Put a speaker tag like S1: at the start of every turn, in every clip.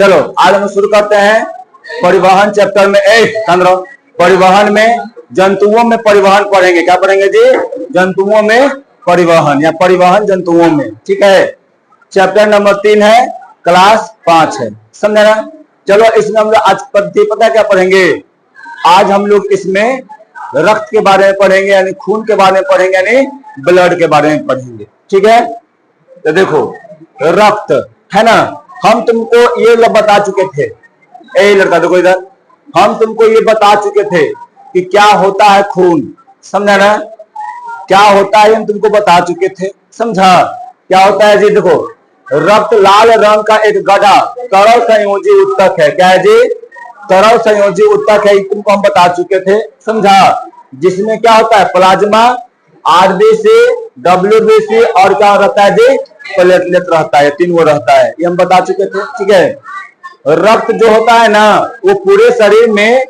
S1: चलो आज हम शुरू करते हैं परिवहन चैप्टर में। परिवहन में जंतुओं में परिवहन पढ़ेंगे। क्या पढ़ेंगे जी? जंतुओं में परिवहन या परिवहन जंतुओं में। ठीक है, चैप्टर नंबर 3 है, क्लास 5 है। समझे ना? चलो इसमें हम लोग आज पता क्या पढ़ेंगे? आज हम लोग इसमें रक्त के बारे में पढ़ेंगे, यानी खून के बारे में पढ़ेंगे, यानी ब्लड के बारे में पढ़ेंगे। ठीक है, तो देखो रक्त है ना, हम तुमको ये बता चुके थे। ए लड़का देखो इधर, हम तुमको ये बता चुके थे कि क्या होता है खून। समझा ना? क्या होता है हम तुमको बता चुके थे। समझा? क्या होता है जी? देखो रक्त लाल रंग का एक गड्ढा तरल संयोजी उत्तक है। क्या है जी? तरल संयोजी उत्तक है, तुमको हम बता चुके थे। समझा? जिसमें क्या होता है? प्लाज्मा, आरबीसी, डब्ल्यूबीसी और क्या रहता है जी? प्लेटलेट रहता है। 3 वो रहता है, ये हम बता चुके थे। ठीक है, रक्त जो होता है ना, वो पूरे शरीर में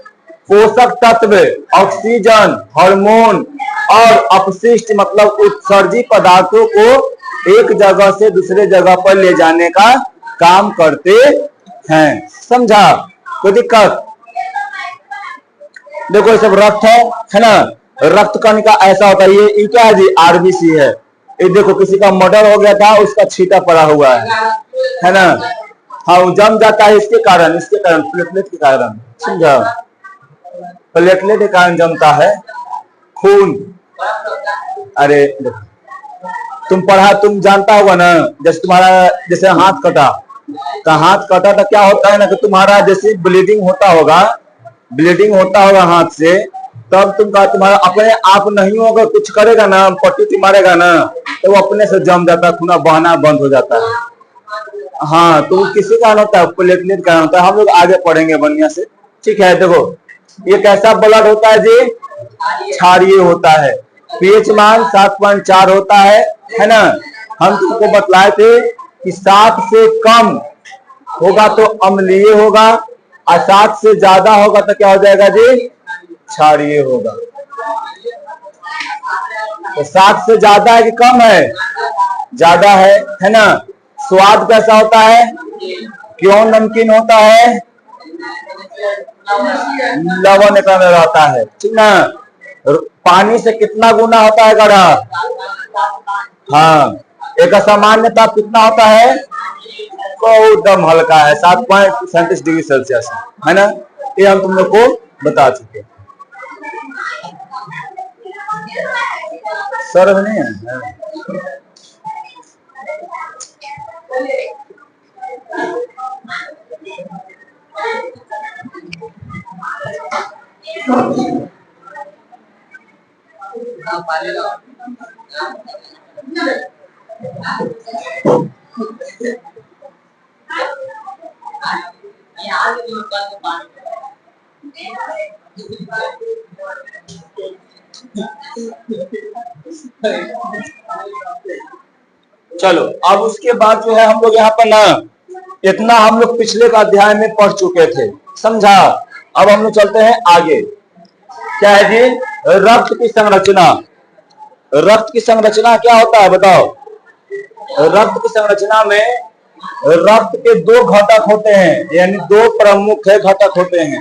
S1: पोषक तत्व, ऑक्सीजन, हार्मोन और अपशिष्ट मतलब उत्सर्जी पदार्थों को एक जगह से दूसरे जगह पर ले जाने का काम करते हैं। समझा? कोई दिक्कत? देखो ये सब रक्त है ना। रक्त कणिका ऐसा होता है, ये क्या है जी? आरबीसी है। ये देखो किसी का मर्डर हो गया था, उसका छींटा पड़ा हुआ है ना। हाँ, वो जम जाता है इसके कारण प्लेटलेट के कारण। समझा? प्लेटलेट के कारण जमता है खून। अरे तुम जानता होगा ना, जैसे हाथ कटा, तो हाथ कटा तो क्या होता है ना कि तुम्हारा जैसे ब्लीडिंग होता होगा हाथ से, तब तुम्हारा अपने आप नहीं होगा, कुछ करेगा ना, पट्टी मारेगा ना, तो वो अपने से जम जाता है, खून बहना बंद हो जाता है। हाँ, तो किसी कारण होता है? प्लेटलेट कारण होता है। हम लोग आगे पढ़ेंगे बढ़िया से। ठीक है, देखो ये कैसा ब्लड होता है जी? क्षारीय होता है। पीएच मान 7.4 होता है ना। हम तुमको बतलाए थे कि 7 से कम होगा तो अम्लीय होगा, और 7 से ज्यादा होगा तो क्या हो जाएगा जी? क्षारीय होगा। तो 7 से ज्यादा है कि कम है? ज्यादा है ना। स्वाद कैसा होता है? क्यों नमकीन होता है? लवण में रहता है। ठीक ना। पानी से कितना गुना होता है गाढ़ा? हाँ, एक सामान्य ताप कितना होता है? बहुत दम हल्का है, 7.37 डिग्री सेल्सियस है ना। ये हम तुम लोग को बता चुके। सर्व नहीं है। चलो अब उसके बाद जो है हम लोग यहाँ पर ना, इतना हम लोग पिछले का अध्याय में पढ़ चुके थे। समझा? अब हम लोग चलते हैं आगे। क्या है जी? रक्त की संरचना। रक्त की संरचना क्या होता है बताओ? रक्त की संरचना में रक्त के 2 घटक होते हैं, यानी 2 प्रमुख घटक होते हैं।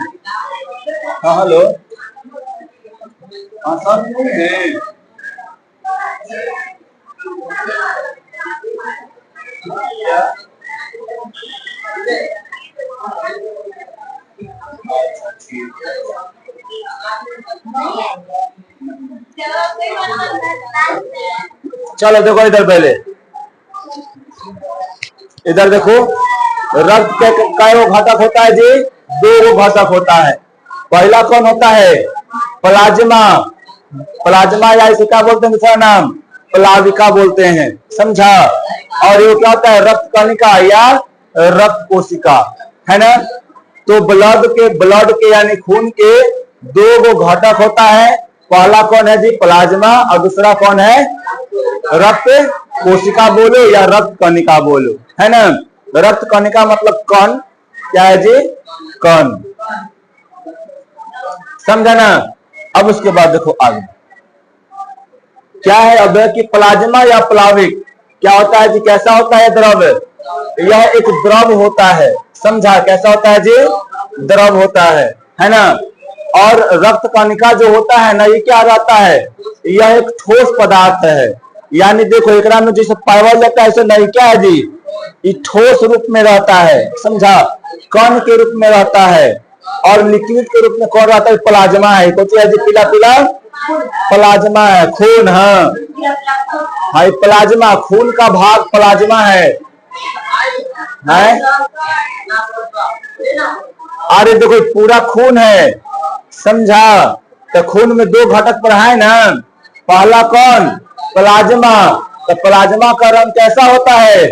S1: हाँ हेलो, आसान नहीं है। चलो देखो इधर, पहले इधर देखो, रक्त के कई घटक होता है जी? 2 घटक होता है। पहला कौन होता है? प्लाज्मा। प्लाज्मा या इसे क्या बोलते हैं? दूसरा नाम प्लाविका बोलते हैं। समझा? और ये क्या होता है? रक्त कणिका या रक्त कोशिका है ना। तो ब्लड के यानी खून के 2 घटक होता है। पहला कौन है जी? प्लाज्मा, और दूसरा कौन है? रक्त कोशिका बोलो या रक्त कणिका बोलो, है ना। रक्त कणिका मतलब कण। क्या है जी? कण। समझा ना। अब उसके बाद देखो आगे क्या है? अब कि प्लाज्मा या प्लाविक क्या होता है जी? कैसा होता है द्रव्य? यह एक द्रव होता है, समझा? कैसा होता है जी? द्रव होता है ना? और रक्त कणिका जो होता है ना, ये क्या रहता है? यह एक ठोस पदार्थ है। यानी देखो एकरा में जैसे पावल जाता है ऐसे नहीं, क्या है जी? ये ठोस रूप में रहता है, समझा? कण के रूप में रहता है। और लिक्विड के रूप में कौन रहता है? प्लाज्मा है। कौन है जी? पीला पीला प्लाज्मा है, खून। हाँ हाँ, प्लाज्मा, खून का भाग प्लाज्मा है। अरे देखो पूरा खून है, समझा? तो खून में दो घटक पर है ना, पहला कौन? प्लाज्मा। तो प्लाज्मा का रंग कैसा होता है?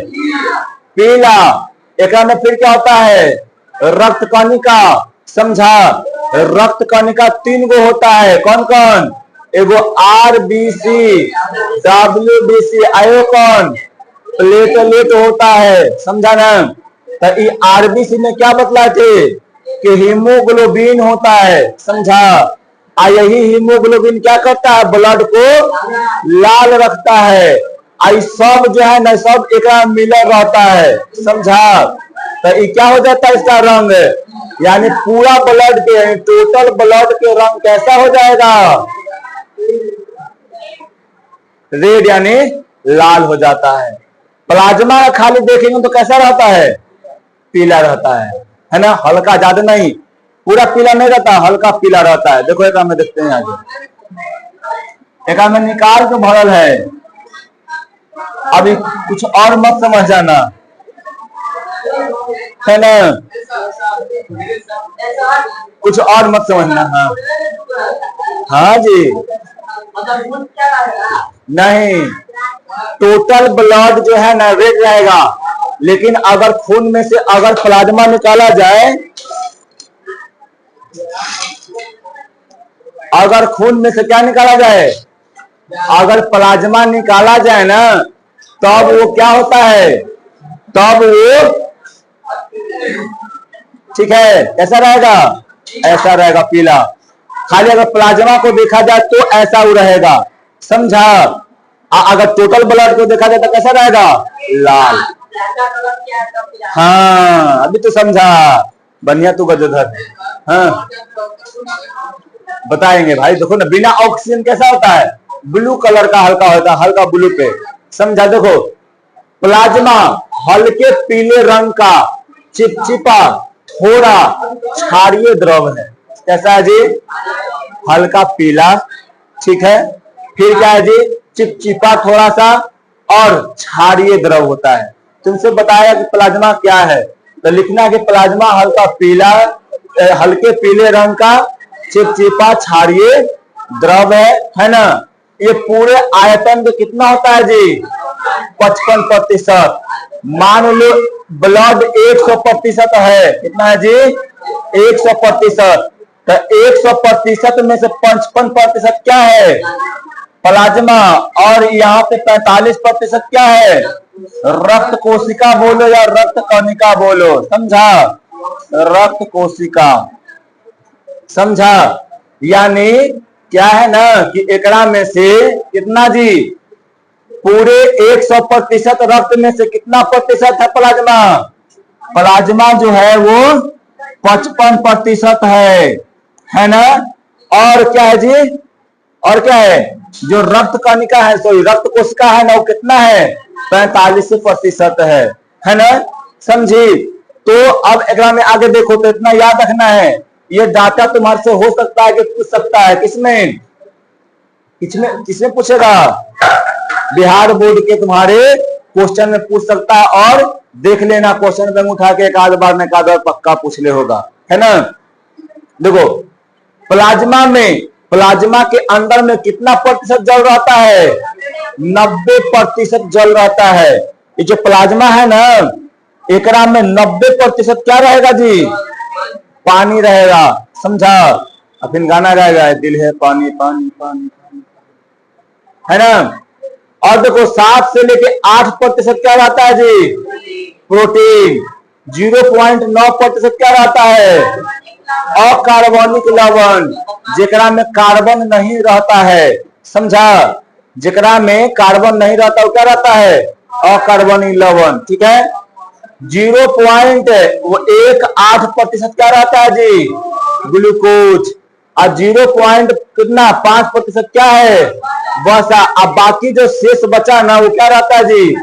S1: पीला। एक में फिर क्या होता है? रक्त कणिका, समझा? रक्त कणिका 3 गो होता है। कौन कौन? एगो आरबीसी, डब्ल्यूबीसी, आयो कौन? प्लेटलेट होता है, समझा ना? तो ये आरबीसी में क्या बतलाए थे कि हीमोग्लोबिन होता है, समझा? यही हीमोग्लोबिन क्या करता है? ब्लड को लाल रखता है। आई सब जो है ना, सब एक मिलर रहता है, समझा? तो ये क्या हो जाता है इसका रंग? यानी पूरा ब्लड के, टोटल ब्लड के रंग कैसा हो जाएगा? रेड, यानी लाल हो जाता है। प्लाज्मा खाली देखेंगे तो कैसा रहता है? पीला रहता है ना? हल्का, ज्यादा नहीं, पूरा पीला नहीं रहता, हल्का पीला रहता है। देखो एक में देखते हैं आगे, एक में निकाल के भरल है। अभी कुछ और मत समझ जाना, है ना? कुछ और मत समझना। हाँ हाँ जी, नहीं, टोटल ब्लड जो है ना रेड रहेगा, लेकिन अगर खून में से अगर प्लाज्मा निकाला जाए, अगर खून में से क्या निकाला जाए? अगर प्लाज्मा निकाला जाए ना, तब वो क्या होता है? तब वो ठीक है, कैसा रहेगा? ऐसा रहेगा, पीला। खाली अगर प्लाज्मा को देखा जाए तो ऐसा वो रहेगा, समझा? अगर टोटल ब्लड को देखा जाए तो कैसा रहेगा? लाल। हाँ अभी तो समझा, बढ़िया तू गजोधर। हाँ बताएंगे भाई। देखो ना, बिना ऑक्सीजन कैसा होता है? ब्लू कलर का हल्का होता है, हल्का ब्लू पे, समझा? देखो प्लाज्मा हल्के पीले रंग का चिपचिपा थोड़ा क्षारीय द्रव है। कैसा है जी? हल्का पीला, ठीक है। फिर क्या है जी? चिपचिपा थोड़ा सा और क्षारीय द्रव होता है। तुमसे बताया कि प्लाज्मा क्या है, तो लिखना कि प्लाज्मा हल्का पीला, हल्के पीले रंग का चिपचिपा क्षारीय द्रव है ना? ये पूरे आयतन में कितना होता है जी? 55%। मान लो ब्लड 100% है, कितना है जी? 100%। तो 100% में से 55% क्या है? प्लाज्मा। और यहाँ पे 45% क्या है? रक्त कोशिका बोलो या रक्त कणिका बोलो, समझा? रक्त कोशिका, समझा? यानी क्या है ना कि एकड़ा में से कितना जी? पूरे 100% रक्त में से कितना प्रतिशत है प्लाज्मा? प्लाज्मा जो है वो 55% है ना? और क्या है जी? और क्या है? जो रक्त कणिका है, सॉरी रक्त कोशिका है ना, वो कितना है? 45% है ना? समझी? तो अब एकरा में आगे देखो तो इतना याद रखना है, ये डाटा तुम्हारे से हो सकता है कि पूछ सकता है। किसमें किसमें पूछेगा? बिहार बोर्ड के तुम्हारे क्वेश्चन में पूछ सकता है। और देख लेना क्वेश्चन बैंक उठा के एक आध बार में एक बार पक्का पूछ ले होगा, है ना? देखो प्लाज्मा में, प्लाज्मा के अंदर में कितना प्रतिशत जल रहता है? 90% जल रहता है। ये जो प्लाज्मा है ना, एकरा में 90% क्या रहेगा जी? पानी रहेगा, समझा? फिर गाना गाएगा, दिल है पानी पानी पानी पानी, है ना? और देखो 7 से लेके 8% क्या रहता है जी? प्रोटीन। 0.9% क्या रहता है? अकार्बनिक लवण, जेकरा में कार्बन नहीं रहता है, समझा? जेकरा में कार्बन नहीं रहता वो क्या रहता है? अकार्बनिक लवण, ठीक है। 0.18% क्या रहता है जी, ग्लूकोज। और 0 कितना 5% क्या है, वसा। अब बाकी जो शेष बचा ना वो क्या रहता है जी,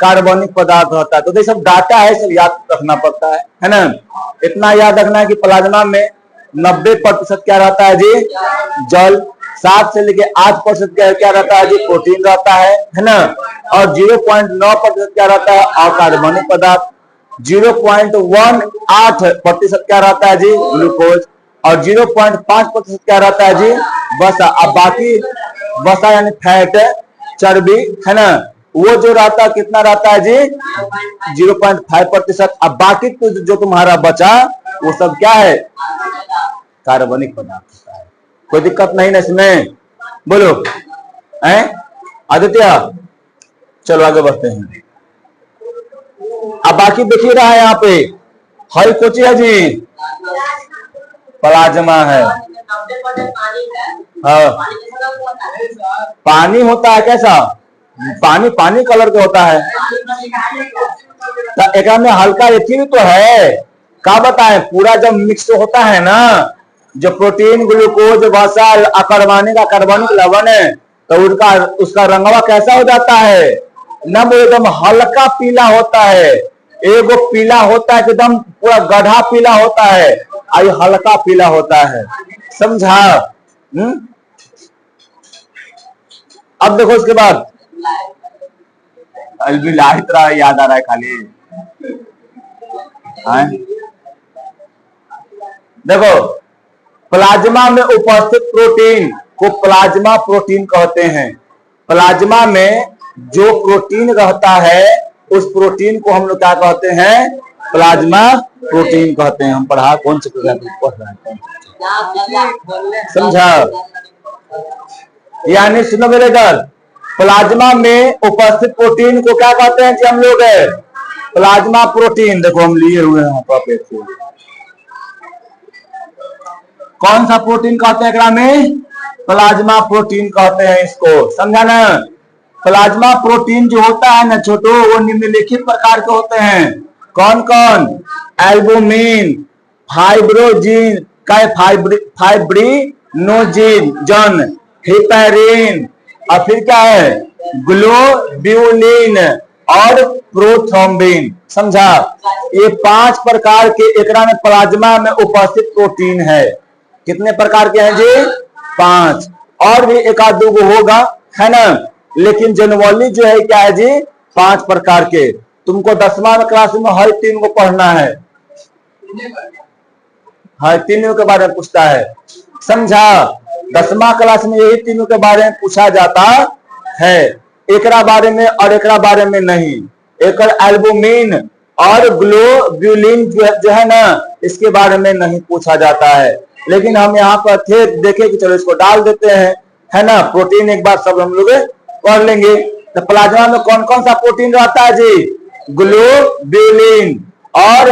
S1: कार्बनिक पदार्थ होता है। तो ये सब डाटा है, सब याद रखना पड़ता है ना। इतना याद रखना है कि प्लाज्मा में 90% क्या रहता है जी, जल। 7 से लेके 8% क्या रहता है जी, प्रोटीन रहता है ना। और 0.9% क्या रहता है, अकार्बनिक पदार्थ। 0.18% क्या रहता है जी, ग्लूकोज। और 0.5% क्या रहता है जी, वसा। अब बाकी वसा यानी फैट, चर्बी है ना, वो जो रहता है कितना रहता है जी, 0.5%। अब बाकी जो तुम्हारा बचा वो सब क्या है, कार्बनिक पदार्थ होता है। कोई दिक्कत नहीं ना इसमें, बोलो हैं आदित्य। चलो आगे बढ़ते हैं। अब बाकी देखिए रहा है यहाँ पे, हरी कोची है जी, प्लाज्मा है। हाँ पानी होता है कैसा, पानी कलर का होता है। एक में हल्का एथी भी तो है, क्या बताएं, पूरा जब मिक्स होता है ना, जो प्रोटीन, ग्लूकोज, वसा, अकार्बनिक लवण है, तो उसका रंगवा कैसा हो जाता है ना, वो एकदम हल्का पीला होता है। एगो पीला होता है एकदम पूरा गढ़ा पीला होता है, और हल्का पीला होता है, समझा। अब देखो उसके बाद लाइट याद आ रहा है खाली। देखो प्लाज्मा में उपस्थित प्रोटीन को प्लाज्मा प्रोटीन कहते हैं। प्लाज्मा में जो प्रोटीन रहता है उस प्रोटीन को हम लोग क्या कहते हैं, प्लाज्मा प्रोटीन कहते हैं। हम पढ़ा कौन से पढ़ रहे हैं, समझा। यानी सुनो मेरे घर, प्लाज्मा में उपस्थित प्रोटीन को क्या कहते हैं कि हम लोग है प्लाज्मा प्रोटीन। देखो हम लिए हुए हैं पेज से, कौन सा प्रोटीन कहते हैं एकरा में, प्लाज्मा प्रोटीन कहते हैं इसको, समझा ना। प्लाज्मा प्रोटीन जो होता है ना छोटो, वो निम्नलिखित प्रकार के होते हैं। कौन कौन, एल्बुमिन, फाइब्रोजिन, फाइब्रिनोजिन, जन, हिपेरिन, और फिर क्या है, ग्लोब्यूलिन और प्रोथ्रोम्बिन, समझा। ये 5 प्रकार के एकरा में प्लाज्मा में उपस्थित प्रोटीन है। कितने प्रकार के हैं जी, 5। और भी एक आध दो होगा है ना, लेकिन जनरली जो है क्या है जी, 5 प्रकार के। तुमको 10वां क्लास में हर 3 को पढ़ना है, हर 3 के बारे में पूछता है, समझा। 10वां क्लास में यही 3 के बारे में पूछा जाता है, एकरा बारे में और एकरा बारे में नहीं। एक एल्बुमिन और ग्लोब्यूलिन जो है ना, इसके बारे में नहीं पूछा जाता है। लेकिन हम यहाँ पर थे, देखे कि चलो इसको डाल देते हैं, है ना। प्रोटीन एक बार सब हम लोग पढ़ लेंगे। तो प्लाज्मा में कौन कौन सा प्रोटीन रहता है जी, ग्लोब्यूलिन और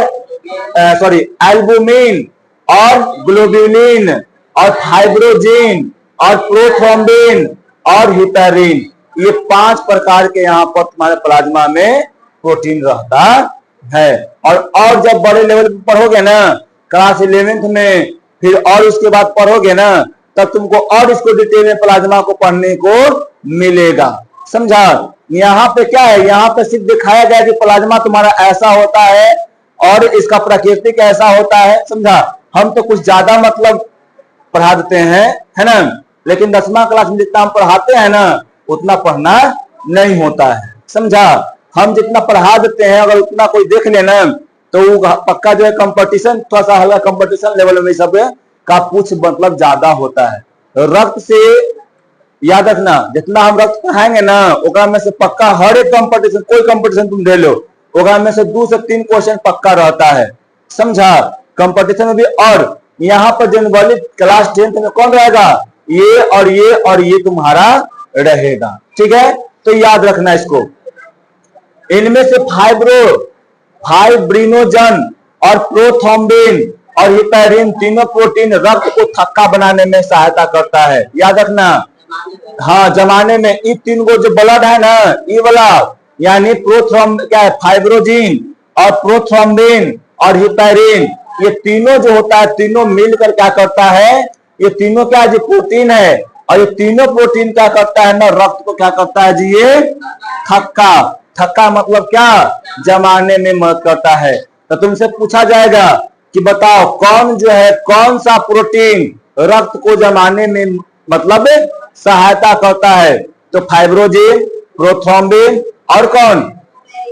S1: एल्बुमिन और ग्लोब्यूलिन और फाइब्रोजिन और प्रोथ्रोम्बिन और हिपेरिन। ये 5 प्रकार के यहाँ पर तुम्हारे प्लाज्मा में प्रोटीन रहता है। और जब बड़े लेवल पे पढ़ोगे ना, क्लास 11th में, फिर और उसके बाद पढ़ोगे ना, तब तुमको और इसको डिटेल में प्लाज्मा को पढ़ने को मिलेगा, समझा। यहाँ पे क्या है, यहाँ पे सिर्फ दिखाया गया कि प्लाज्मा तुम्हारा ऐसा होता है और इसका प्राकृतिक ऐसा होता है, समझा। हम तो कुछ ज्यादा मतलब पढ़ा देते हैं, है ना। लेकिन 10वां क्लास में जितना हम पढ़ाते हैं ना, उतना पढ़ना नहीं होता है, समझा। हम जितना पढ़ा देते हैं, अगर उतना कोई देख लेना तो वो पक्का जो है कंपटीशन, थोड़ा सा हल्का कंपटीशन लेवल में सब का कुछ मतलब ज्यादा होता है। रक्त से याद रखना, जितना हम रक्त पढ़ाएंगे ना, ओकरा में से पक्का हर एक कंपटीशन, कोई कंपटीशन तुम ले लो, ओकरा में से 2 से 3 क्वेश्चन पक्का रहता है, समझा। कंपटीशन में भी। और यहाँ पर जनरली क्लास 10th में कौन रहेगा, ये और ये और ये तुम्हारा रहेगा, ठीक है। तो याद रखना इसको। इनमें से फाइब्रिनोजन और प्रोथ्रोम्बिन और हिपेरिन तीनों प्रोटीन रक्त को थक्का बनाने में सहायता करता है, याद रखना। हाँ, जमाने में ये 3 को जो ब्लड है ना, ये वाला यानी प्रोथ्रोम क्या है, फाइब्रोजिन और प्रोथ्रोम्बिन और हिपैरिन, ये तीनों जो होता है, तीनों मिलकर क्या करता है, ये तीनों क्या जी प्रोटीन है, और ये तीनों प्रोटीन क्या करता है ना, रक्त को क्या करता है जी, ये थक्का, थक्का मतलब क्या, जमाने में मदद करता है। तो तुमसे पूछा जाएगा कि बताओ कौन जो है, कौन सा प्रोटीन रक्त को जमाने में मतलब सहायता करता है, तो फाइब्रोजिन, प्रोथ्रोम्बिन और कौन,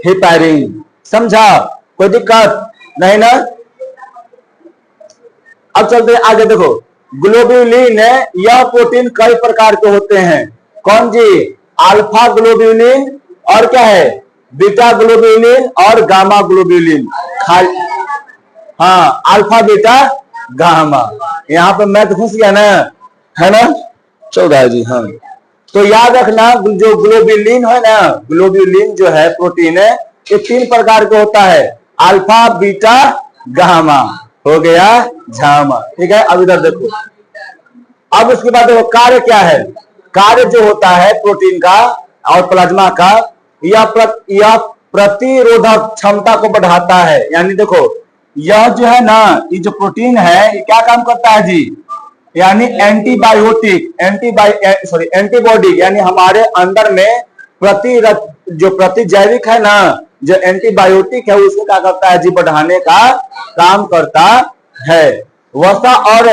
S1: हिपैरिन। समझा, कोई दिक्कत नहीं ना। अब चलते आगे, देखो ग्लोब्यूलिन है, यह प्रोटीन कई प्रकार के होते हैं। कौन जी, अल्फा ग्लोब्यूलिन और क्या है, बीटा ग्लोब्यूलिन और गामा ग्लोब्यूलिन। हाँ, अल्फा बीटा गामा, यहाँ पे मैथ घुस गया ना, है ना, 14 जी। हाँ, तो याद रखना जो ग्लोब्यूलिन है ना, ग्लोब्यूलिन जो है प्रोटीन है, ये 3 प्रकार का होता है, अल्फा बीटा गामा, हो गया झामा। ठीक है, अब इधर देखो, अब उसके बाद देखो कार्य क्या है। कार्य जो होता है प्रोटीन का और प्लाज्मा का, यह प्रतिरोधक क्षमता को बढ़ाता है। यानी देखो यह जो है ना, ये जो प्रोटीन है, ये क्या काम करता है जी, यानी एंटीबायोटिक, एंटीबॉडी, यानी हमारे अंदर में प्रतिजैविक है ना, जो एंटीबायोटिक है, उसको क्या करता है जी, बढ़ाने का काम करता है। वसा और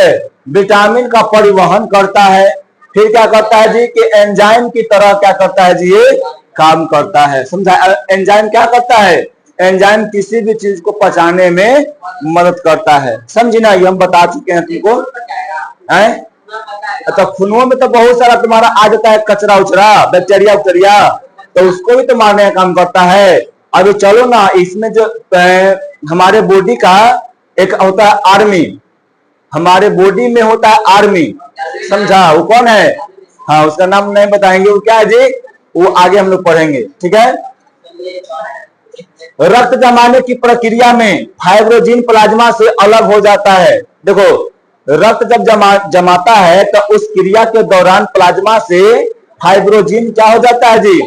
S1: विटामिन का परिवहन करता है। फिर क्या करता है जी, कि एंजाइम की तरह क्या करता है जी, ये काम करता है। समझा, एंजाइम क्या करता है, एंजाइम किसी भी चीज को पचाने में मदद करता है। समझी ना, ये हम बता चुके हैं तुमको। तो खूनों में तो बहुत सारा तुम्हारा आ जाता है कचरा उचरा, बैक्टीरिया उक्टीरिया, तो उसको भी तो मारने का काम करता है। अभी चलो ना, इसमें जो हमारे बॉडी का एक होता है आर्मी, हमारे बॉडी में होता है आर्मी। समझा, वो कौन है, हाँ उसका नाम नहीं बताएंगे, वो क्या है जी, वो आगे हम लोग पढ़ेंगे। ठीक है, रक्त जमाने की प्रक्रिया में फाइब्रोजिन प्लाज्मा से अलग हो जाता है। देखो रक्त जब जमाता है तो उस क्रिया के दौरान प्लाज्मा से फाइब्रोजिन क्या हो जाता है जी,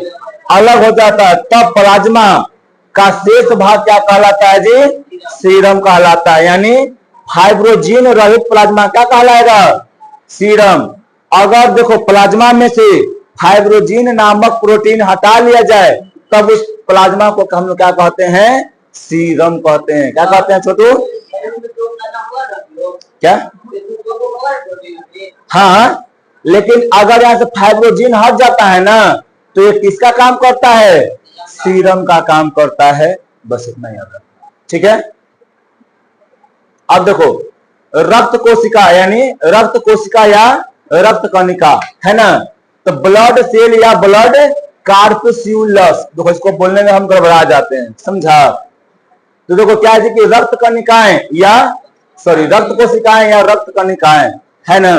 S1: अलग हो जाता है। तब प्लाज्मा का शेष भाग क्या कहलाता है जी, सीरम कहलाता है। यानी फाइब्रोजिन रहित प्लाज्मा क्या कहलाएगा, सीरम। अगर देखो प्लाज्मा में से फाइब्रोजिन नामक प्रोटीन हटा लिया जाए, तब उस प्लाज्मा को हम लोग क्या कहते हैं, सीरम कहते हैं। क्या कहते हैं छोटू, क्या, हाँ, लेकिन अगर यहाँ से फाइब्रोजिन हट जाता है ना, तो ये किसका काम करता है, सीरम का काम करता है। बस इतना याद रखना। ठीक है, अब देखो रक्त कोशिका, यानी रक्त कोशिका या रक्त कणिका है ना, तो ब्लड सेल या ब्लड कार्पस्यूलस, देखो इसको बोलने में हम गड़बड़ा जाते हैं। समझा, तो देखो क्या है कि रक्त कणिकाएं या रक्त कोशिकाएं या रक्त कणिकाएं है ना,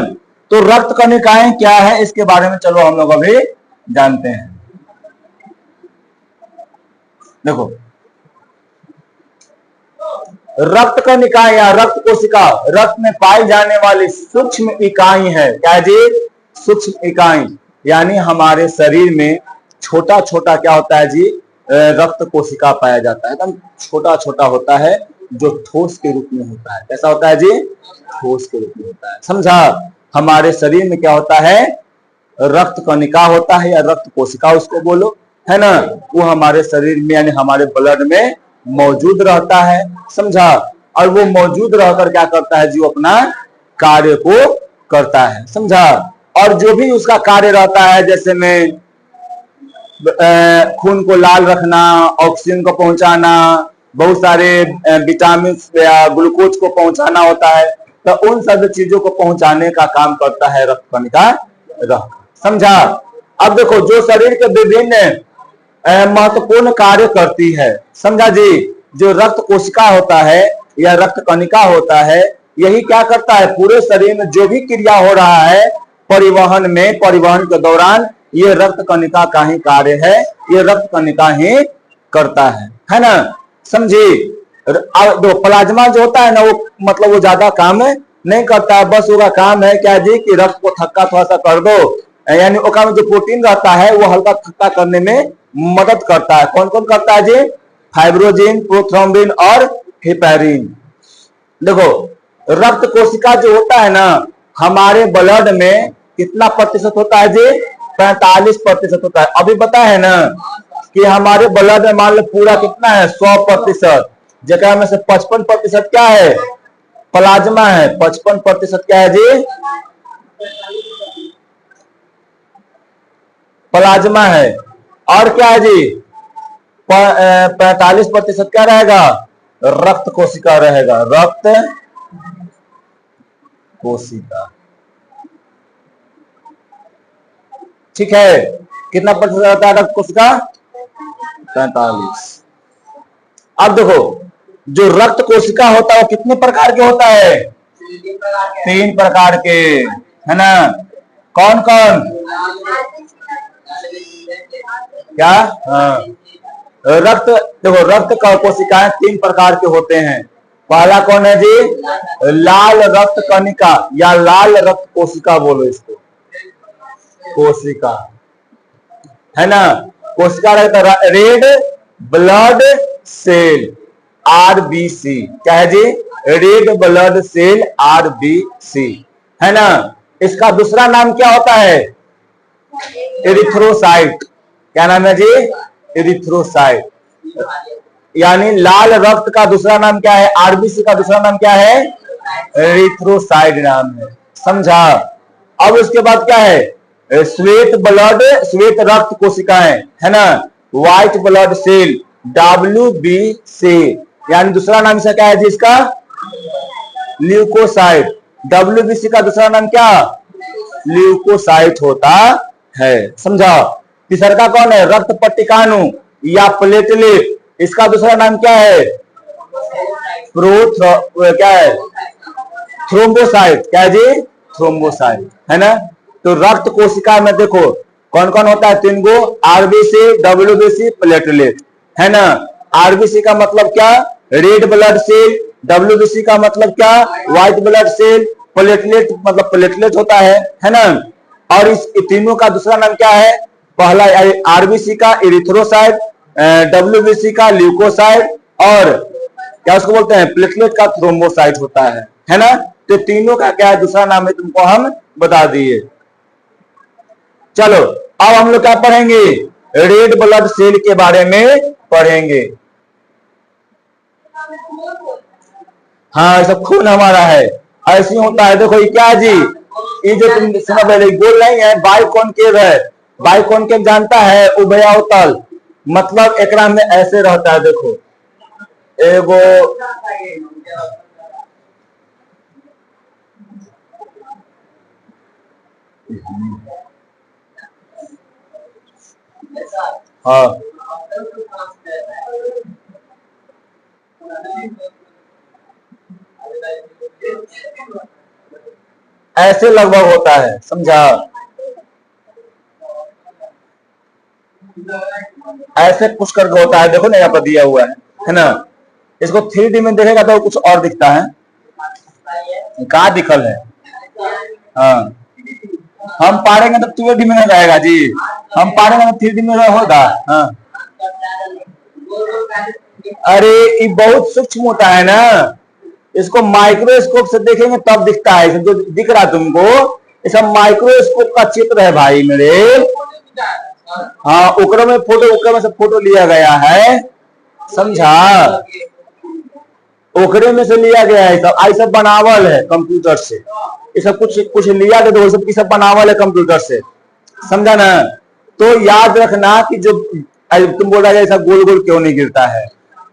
S1: तो रक्त कणिकाएं क्या है, इसके बारे में चलो हम लोग अभी जानते हैं। देखो रक्त कणिका या रक्त कोशिका रक्त में पाई जाने वाली सूक्ष्म इकाई है। क्या जी, सूक्ष्म इकाई, यानी हमारे शरीर में छोटा छोटा क्या होता है जी, रक्त कोशिका पाया जाता है। एकदम छोटा छोटा होता है, जो ठोस के रूप में होता है। कैसा होता है जी, ठोस के रूप में होता है। समझा, हमारे शरीर में क्या होता है, रक्त कणिका होता है या रक्त कोशिका उसको बोलो, है ना, वो हमारे शरीर में यानी हमारे ब्लड में मौजूद रहता है। समझा, और वो मौजूद रहकर क्या करता है जी, वो अपना कार्य को करता है। समझा, और जो भी उसका कार्य रहता है, जैसे में खून को लाल रखना, ऑक्सीजन को पहुंचाना, बहुत सारे विटामिन या ग्लूकोज को पहुंचाना होता है, तो उन सभी चीजों को पहुंचाने का काम करता है रक्त कणिका रक्त। समझा, अब देखो जो शरीर के विभिन्न महत्वपूर्ण कार्य करती है। समझा जी, जो रक्त कोशिका होता है या रक्त कणिका होता है, यही क्या करता है, पूरे शरीर में जो भी क्रिया हो रहा है परिवहन में, परिवहन के दौरान ये रक्त कणिका का ही कार्य है, ये रक्त कणिका ही करता है ना। समझी, दो प्लाज्मा जो होता है ना, वो मतलब वो ज्यादा काम नहीं करता है, बस उसका काम है क्या जी, कि रक्त को थक्का थोड़ा सा कर दो, यानी उसका जो प्रोटीन रहता है वो हल्का थक्का करने में मदद करता है। कौन कौन करता है जी, फाइब्रोजिन, प्रोथ्रोम्बिन और हेपेरिन। देखो रक्त कोशिका जो होता है ना, हमारे ब्लड में कितना प्रतिशत होता है जी? 45% होता है। अभी पता है ना कि हमारे ब्लड में मान लो पूरा कितना है? 100%, जगह में से 55% क्या है? प्लाज्मा है। 55% क्या है जी? प्लाज्मा है। और क्या है जी? 45% क्या रहेगा? रक्त कोशिका रहेगा। रक्त कोशिका, ठीक है। कितना प्रतिशत रहता है रक्त कोशिका? 45। अब देखो जो रक्त कोशिका होता है वो कितने प्रकार के होता है? 3 प्रकार के, है ना? कौन कौन? क्या? हाँ, रक्त, देखो रक्त का कोशिकाएं 3 प्रकार के होते हैं। पहला कौन है जी? लाल रक्त कणिका या लाल रक्त कोशिका बोलो इसको, कोशिका, है ना? कोशिका रहता है रेड ब्लड सेल, आरबीसी। क्या है जी? रेड ब्लड सेल, आरबीसी, है ना? इसका दूसरा नाम क्या होता है? एरिथ्रोसाइट। क्या नाम है जी? एरिथ्रोसाइट। यानी लाल रक्त का दूसरा नाम क्या है? आरबीसी का दूसरा नाम क्या है? एरिथ्रोसाइट नाम है। समझा? अब उसके बाद क्या है? श्वेत ब्लड, श्वेत रक्त कोशिकाएं, है ना? White blood cell, WBC। यानी दूसरा नाम इसका क्या है जी? इसका ल्यूकोसाइट। WBC का दूसरा नाम क्या? ल्यूकोसाइट होता है। समझा? तीसरा का कौन है? रक्त पट्टिकाणु या प्लेटलेट। इसका दूसरा नाम क्या है? क्या है? थ्रोम्बोसाइट। क्या है जी? थ्रोम्बोसाइट, है ना? तो रक्त कोशिका में देखो कौन कौन होता है? 3 गो, आरबीसी, WBC, प्लेटलेट, है ना? आरबीसी का मतलब क्या? Red blood cell. WBC का मतलब क्या? White blood cell. प्लेटलेट मतलब प्लेटलेट होता है ना? और इस तीनों का दूसरा नाम क्या है? पहला आरबीसी का एरिथ्रोसाइट, WBC का ल्यूकोसाइट, और क्या उसको बोलते हैं? प्लेटलेट का थ्रोम्बोसाइट होता है ना? तो तीनों का क्या दूसरा नाम है तुमको हम बता दिए। चलो अब हम लोग क्या पढ़ेंगे? रेड ब्लड सेल के बारे में पढ़ेंगे। हाँ, सब खून हमारा है, ऐसी होता है। देखो ये क्या जी? ये जो तुम सुना पहले बोल रही है बाइकॉनकेव है। बाइकॉनकेव जानता है? उभयावतल, मतलब एकरा में ऐसे रहता है। देखो एगो हाँ, ऐसे लगभग होता है। समझा? ऐसे कुछ करके होता है। देखो ना यहाँ पर दिया हुआ है ना? इसको 3D में देखेगा तो कुछ और दिखता है। कहाँ दिखल है? हाँ, हम पढ़ेंगे तो 2D में जाएगा जी। हम पढ़ेंगे तो 3D में होगा। हाँ, अरे ये बहुत सूक्ष्म होता है ना, इसको माइक्रोस्कोप से देखेंगे तब दिखता है। जो दिख रहा है तुमको ये सब माइक्रोस्कोप का चित्र है भाई मेरे। हाँ, ओकरे में फोटो, ओकरे में से फोटो लिया गया है। समझा? ओकरे में से लिया गया है। सब आई सब बनावल है कंप्यूटर से। ये सब कुछ कुछ लिया गया तो सब की सब बनावल है कंप्यूटर से। समझा ना? तो याद रखना कि जो तुम बोल रहा है ऐसा गोल गोल क्यों नहीं गिरता है?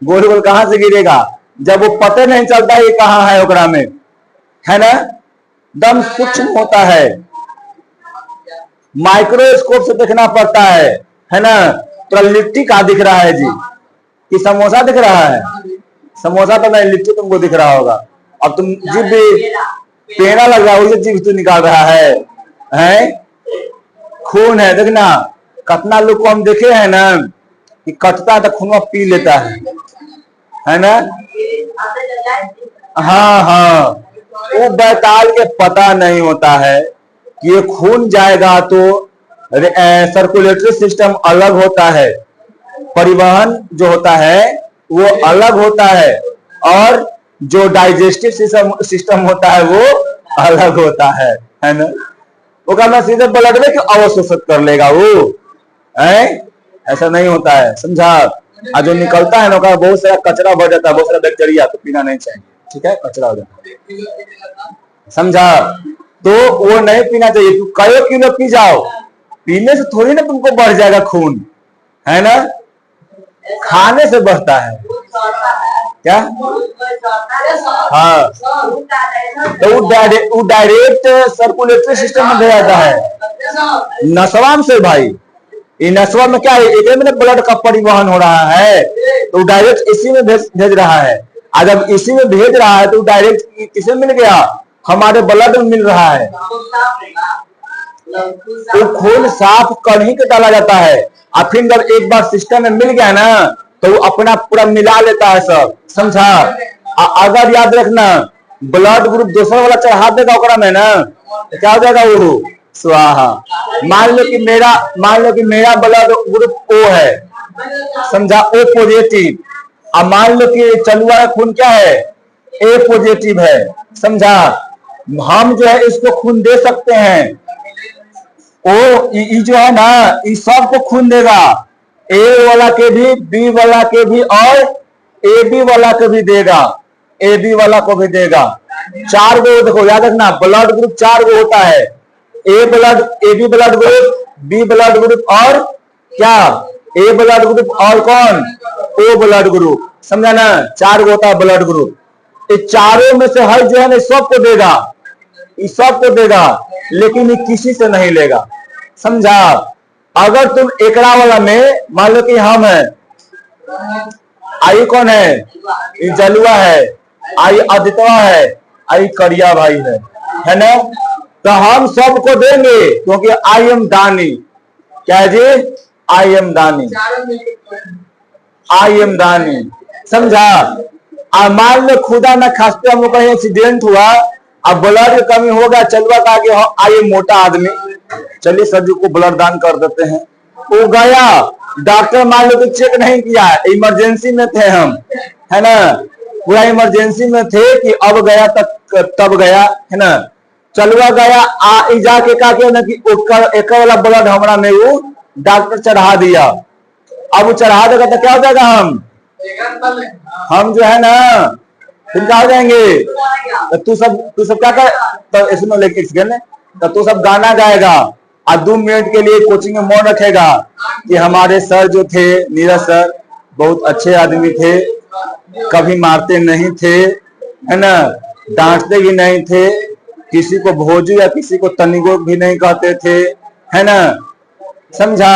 S1: गोल गोल कहां से गिरेगा जब वो पता नहीं चलता ये कहां है ओकरा में, है ना? दम सूक्ष्म होता है, माइक्रोस्कोप से देखना पड़ता है ना? तो लिट्टी का दिख रहा है जी कि समोसा दिख रहा है? समोसा तो नहीं, लिट्टी तुमको दिख रहा होगा। अब तुम जीभ भी पेड़ा लग रहा है, जीभ तो निकाल रहा है? खून है, देखना कितना लोग को हम देखे हैं ना कि कटता है तो खून पी लेता है ना? हाँ हाँ, वो बैताल के पता नहीं होता है कि ये खून जाएगा तो सर्कुलेटरी सिस्टम अलग होता है, परिवहन जो होता है वो अलग होता है, और जो डाइजेस्टिव सिस्टम होता है वो अलग होता है ना। वो कहना सीधे ब्लड में क्यों अवशोषित कर लेगा वो, है ऐसा नहीं होता है, समझा। और जो निकलता है ना बहुत सारा कचरा बढ़ जाता है, बहुत सारा बैक्टीरिया, तो पीना नहीं चाहिए, ठीक है, कचरा हो जाता है, समझा। तो वो नहीं पीना चाहिए। तू कई किलो पी जाओ, पीने से थोड़ी ना तुमको बढ़ जाएगा खून, है ना, खाने से बढ़ता है क्या। हाँ, तो वो डायरेक्ट सर्कुलेटरी सिस्टम में जाता है, नसवा से भाई। ये नसवा में क्या है, एक में ब्लड का परिवहन हो रहा है, तो डायरेक्ट इसी में भेज रहा है। और जब इसी में भेज रहा है तो डायरेक्ट किसे मिल गया, हमारे ब्लड में मिल रहा है। तो खून साफ कर ही के डाला जाता है, और फिर जब एक बार सिस्टम में मिल गया ना तो वो अपना पूरा मिला लेता है सब, समझा। अगर याद रखना ब्लड ग्रुप दूसरा वाला चढ़ा देगा ओकरा में ना, तो क्या हो जाएगा, वो स्वाहा। मान लो कि मेरा ब्लड ग्रुप ओ है, समझा, ओ पॉजिटिव। अब मान लो कि चलुआ का खून क्या है, ए पॉजिटिव है, समझा। हम जो है इसको खून दे सकते हैं, ओ जो है ना ये सबको खून देगा, ए वाला के भी, बी वाला के भी, और ए बी वाला को भी देगा, ए बी वाला को भी देगा। 4 गो, देखो याद रखना ब्लड ग्रुप 4 गो होता है, A B blood group, B blood group, और क्या, ए ब्लड ग्रुप, और कौन, ओ ब्लड ग्रुप, समझा ना। 4 गो होता है ब्लड ग्रुप। ये चारों में से हर जो है ना सबको देगा, इस सबको देगा, लेकिन ये किसी से नहीं लेगा, समझा। अगर तुम एकड़ा वाला में मान लो कि हम है, आई कौन है, ये जलुआ है, आई आदित्य है, आई करिया भाई है ना, तो हम सबको देंगे, क्योंकि आई एम दानी, क्या है जी, आई एम दानी, आई एम दानी, समझा। मान लो खुदा ना खास्ते हम लोग कहीं एक्सीडेंट हुआ, अब ब्लड की कमी होगा, चलवा का आगे आइए मोटा आदमी, चलिए सर जी को ब्लड दान कर देते हैं। वो गया, डॉक्टर मान लो कि चेक नहीं किया, इमरजेंसी में थे हम, है ना, पूरा इमरजेंसी में थे कि अब गया तब गया, है ना। चलवा गया, जाके कहा कि एक वाला ब्लड हमारा में वो डॉक्टर चढ़ा दिया। अब वो चढ़ा देगा तो क्या हो जाएगा, हम जो है ना फिर क्या हो जाएंगे। तो तू सब क्या कर, तो इसमें लेके तो तू सब गाना गाएगा, और 2 मिनट के लिए कोचिंग में मौन रखेगा कि हमारे सर जो थे, नीरज सर बहुत अच्छे आदमी थे, कभी मारते नहीं थे, है ना, डांटते भी नहीं थे, किसी को भोजू या किसी को तनिगो भी नहीं कहते थे, है ना, समझा।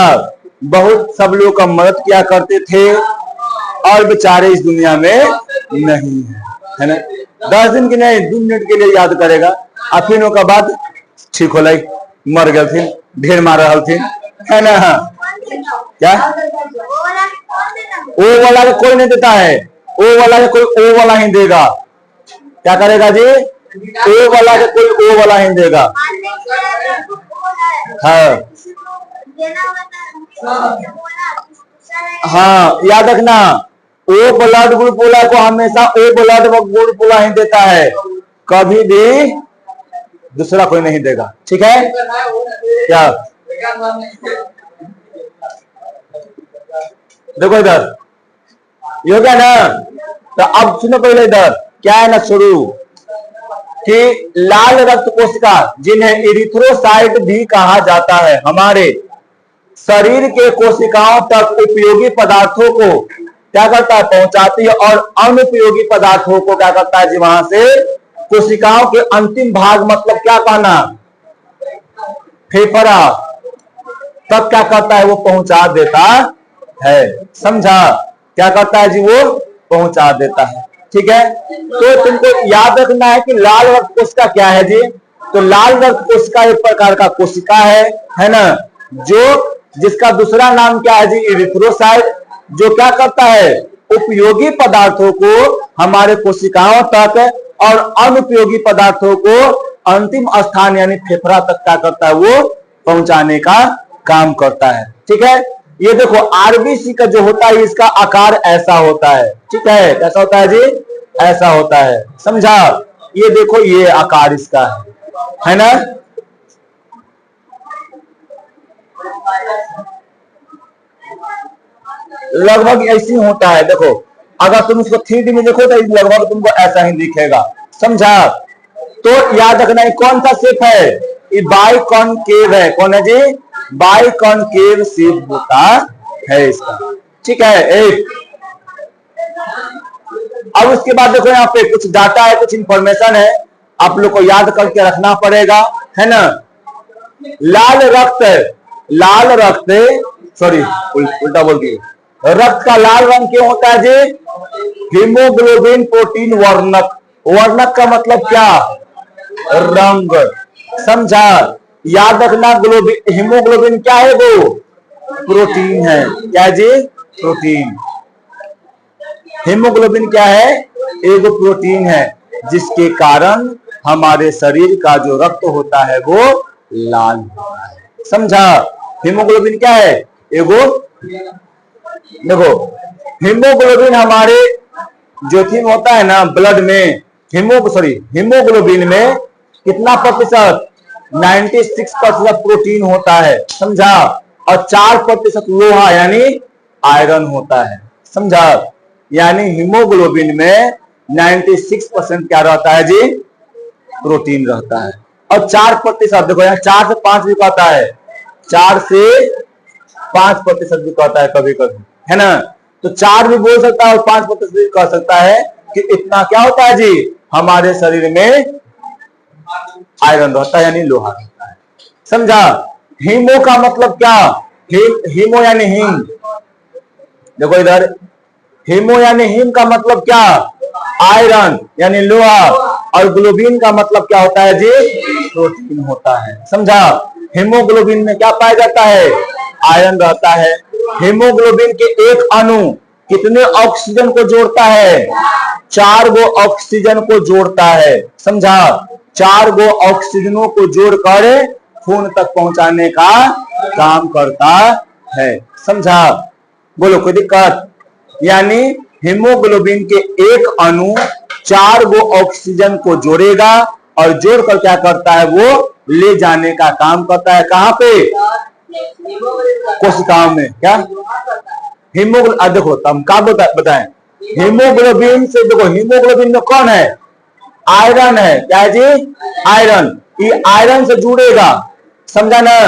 S1: बहुत सब लोग का मदद किया करते थे, और बेचारे इस दुनिया में नहीं है ना। 10 दिन के नहीं 2 मिनट के लिए याद करेगा, और फिर उसके बाद ठीक हो लाई, मर गए थे, ढेर मार रहा थे, है ना। क्या ओ वाला के कोई नहीं देता है, ओ वाला के कोई ओ वाला ही देगा, क्या करेगा जी, ओ वाला के कोई ओ वाला ही देगा। हाँ याद रखना, ओ ब्लड ग्रुप वाला को हमेशा ओ ब्लड ग्रुप वाला ही देता है, कभी भी दूसरा कोई नहीं देगा, ठीक है। क्या देखो इधर ये हो गया ना, तो अब सुनो पहले इधर क्या है ना, शुरू कि लाल रक्त कोशिका जिन्हें इरिथ्रोसाइट भी कहा जाता है, हमारे शरीर के कोशिकाओं तक उपयोगी पदार्थों को क्या करता है, पहुंचाती है, और अनुपयोगी पदार्थों को क्या करता है जी, वहां से कोशिकाओं के अंतिम भाग, मतलब क्या कहना, फेफड़ा तब क्या करता है, वो पहुंचा देता है, समझा। क्या करता है जी, वो पहुंचा देता है, ठीक है। तो तुमको याद रखना है कि लाल रक्त कोशिका क्या है जी, तो लाल रक्त कोशिका एक प्रकार का कोशिका है ना, जो जिसका दूसरा नाम क्या है जी, इरिथ्रोसाइट, जो क्या करता है, उपयोगी पदार्थों को हमारे कोशिकाओं तक और अनुपयोगी पदार्थों को अंतिम स्थान यानी फेफड़ा तक क्या करता है, वो पहुंचाने का काम करता है, ठीक है। ये देखो आरबीसी का जो होता है इसका आकार ऐसा होता है, ठीक है, कैसा होता है जी, ऐसा होता है, समझा। ये देखो ये आकार इसका है ना। लगभग ऐसे ही होता है। देखो अगर तुम उसको 3D में देखो तो लगभग तुमको ऐसा ही दिखेगा, समझा। तो याद रखना ये कौन सा शेप है, ये बाइकॉनकेव है। कौन है जी, बाइकॉनकेव शेप होता है इसका, ठीक है। एक अब उसके बाद देखो यहाँ पे कुछ डाटा है, कुछ इंफॉर्मेशन है, आप लोग को याद करके रखना पड़ेगा, है ना। लाल रक्त सॉरी उल्टा बोल दिए, रक्त का लाल रंग क्यों होता है जी, हीमोग्लोबिन प्रोटीन वर्णक। वर्णक का मतलब क्या, रंग, समझा। याद रखना हीमोग्लोबिन क्या है, वो प्रोटीन है। क्या जी, प्रोटीन। हीमोग्लोबिन क्या है, एक प्रोटीन है जिसके कारण हमारे शरीर का जो रक्त होता है वो लाल होता है, समझा। हीमोग्लोबिन क्या है, एगो देखो हीमोग्लोबिन हमारे जो थीम होता है ना ब्लड में, हीमोग्लोबिन में कितना प्रतिशत, 96% प्रोटीन होता है, समझा। और 4% लोहा यानी आयरन होता है, समझा। यानी हीमोग्लोबिन में 96% क्या रहता है जी, प्रोटीन रहता है। और 4% देखो यहाँ 4 से 5 भी कहता है, 4 से 5% भी कहता है कभी कभी, है ना। तो 4 भी बोल सकता है और 5% भी कह सकता है कि इतना क्या होता है जी, हमारे शरीर में आयरन रहता है यानी लोहा रहता है, समझा। हीमो का मतलब क्या, हीमो यानी हीम, देखो इधर हीमो यानी हीम का मतलब क्या, आयरन यानी लोहा। और ग्लोबिन का मतलब क्या होता है जी, प्रोटीन होता है, समझा। हीमोग्लोबिन में क्या पाया जाता है, आयरन रहता है। हीमोग्लोबिन के एक अणु कितने ऑक्सीजन को जोड़ता है, 4 गो ऑक्सीजन को जोड़ता है, समझा। 4 गो ऑक्सीजनों को जोड़कर खून तक पहुंचाने का काम करता है, समझा। बोलो कोई दिक्कत। यानी हीमोग्लोबिन के एक अणु 4 गो ऑक्सीजन को जोड़ेगा और जोड़कर क्या करता है, वो ले जाने का काम करता है, कहां पे, कोशिकाओं में। क्या हीमोग्लोबिन, देखो हम क्या बताएं, हीमोग्लोबिन से देखो हीमोग्लोबिन में कौन है, आयरन है। क्या है जी, आयरन। ये आयरन से जुड़ेगा, समझा ना।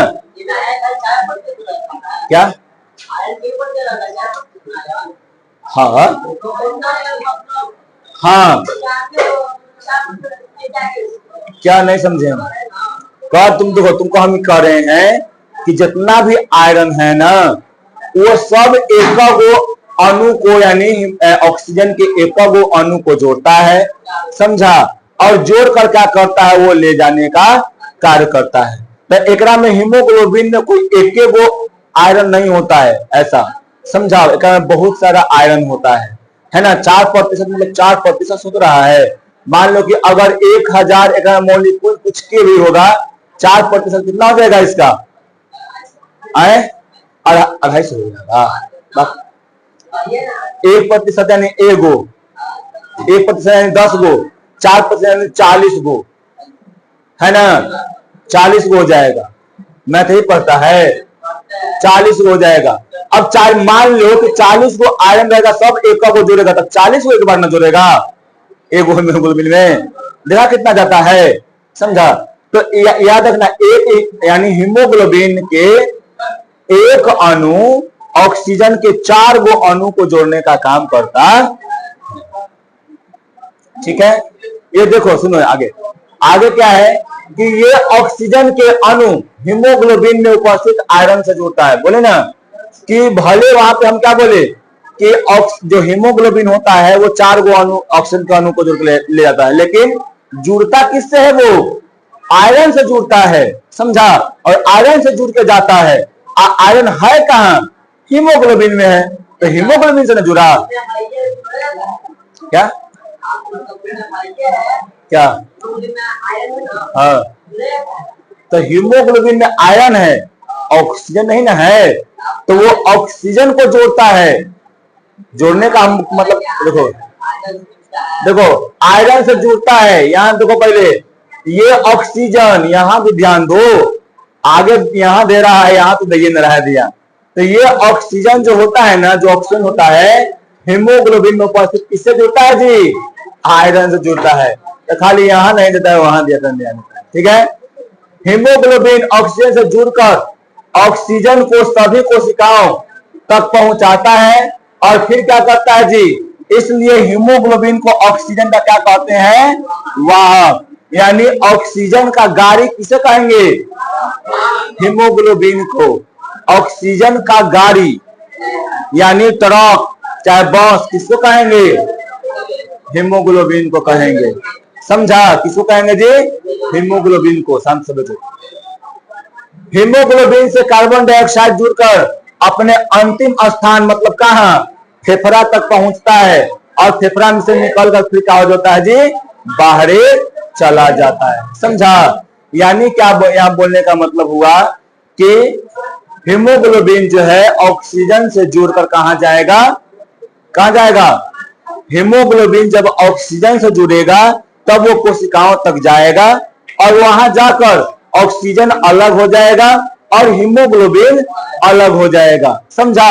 S1: क्या, हाँ हाँ, क्या नहीं समझे हम, कहा तुम देखो तुमको हम कह रहे हैं कि जितना भी आयरन है ना वो सब एक अणु को यानी ऑक्सीजन के एक अणु को जोड़ता है, समझा। और जोड़कर क्या करता है, वो ले जाने का कार्य करता है। तो एकरा में हीमोग्लोबिन में कोई एक गो आयरन नहीं होता है ऐसा, समझा। एकरा में बहुत सारा आयरन होता है ना। 4% मतलब 4% सूत्र रहा है। मान लो कि अगर 1000 एकरा मॉलिक्यूल कुछ के भी होगा, 4% कितना हो जाएगा इसका, 250 हो जाएगा। 1% यानी एगो, 1% यानी 10 गो, 4% यानी 40 गो, है ना। 40 गो हो जाएगा, मैथ ही पढ़ता है, 40 गो हो जाएगा। अब मान लो कि 40 गो आयरन रहेगा, सब एक को जोड़ेगा, तब 40 गो एक बार ना जोड़ेगा एक हीमोग्लोबिन में, देखा कितना जाता है, समझा। तो याद रखना, एक यानी हीमोग्लोबिन के एक अणु ऑक्सीजन के 4 गो अणु को जोड़ने का काम करता, ठीक है। ये देखो सुनो आगे, आगे क्या है कि ये ऑक्सीजन के अणु हीमोग्लोबिन में उपस्थित आयरन से जुड़ता है। बोले ना कि भले वहां पे हम क्या बोले कि जो हीमोग्लोबिन होता है वो 4 गो अणु ऑक्सीजन के अणु को जोड़ के ले जाता है, लेकिन जुड़ता किससे है, वो आयरन से जुड़ता है, समझा। और आयरन से जुड़ के जाता है। आयरन है कहां, हीमोग्लोबिन में है, तो हीमोग्लोबिन से न जुड़ा। क्या क्या, हाँ, तो हीमोग्लोबिन में आयरन है, ऑक्सीजन नहीं ना है, तो वो ऑक्सीजन को जोड़ता है। जोड़ने का मतलब देखो, देखो आयरन से जुड़ता है। यहां देखो पहले ये ऑक्सीजन, यहां भी ध्यान दो, आगे यहां दे रहा है, यहां तो दे न रहा है दिया। तो ये ऑक्सीजन जो होता है ना, जो ऑक्सीजन होता है हीमोग्लोबिन में उपस्थित किससे जुड़ता है जी? आयरन से जुड़ता है। तो खाली यहां नहीं देता है, वहां दिया था। ठीक है, हीमोग्लोबिन ऑक्सीजन से जुड़कर ऑक्सीजन को सभी कोशिकाओं तक पहुंचाता है और फिर क्या करता है जी? इसलिए हीमोग्लोबिन को ऑक्सीजन का क्या कहते हैं? वाहक। यानी ऑक्सीजन का गाड़ी किसे कहेंगे? हीमोग्लोबिन को। ऑक्सीजन का गाड़ी यानी ट्रक चाहे बस किसको कहेंगे? हीमोग्लोबिन को कहेंगे। समझा? किसको कहेंगे जी? हीमोग्लोबिन को। शांत से बैठो। हीमोग्लोबिन से कार्बन डाइऑक्साइड जुड़कर अपने अंतिम स्थान मतलब कहां? फेफड़ा तक पहुंचता है और फेफड़ा में से निकलकर फिर क्या हो जाता है जी? बाहर चला जाता है। समझा? यानी क्या यहां बोलने का मतलब हुआ कि हीमोग्लोबिन जो है ऑक्सीजन से जुड़कर कहां जाएगा? कहां जाएगा? हीमोग्लोबिन जब ऑक्सीजन से जुड़ेगा तब वो कोशिकाओं तक जाएगा और वहां जाकर ऑक्सीजन अलग हो जाएगा और हीमोग्लोबिन अलग हो जाएगा। समझा?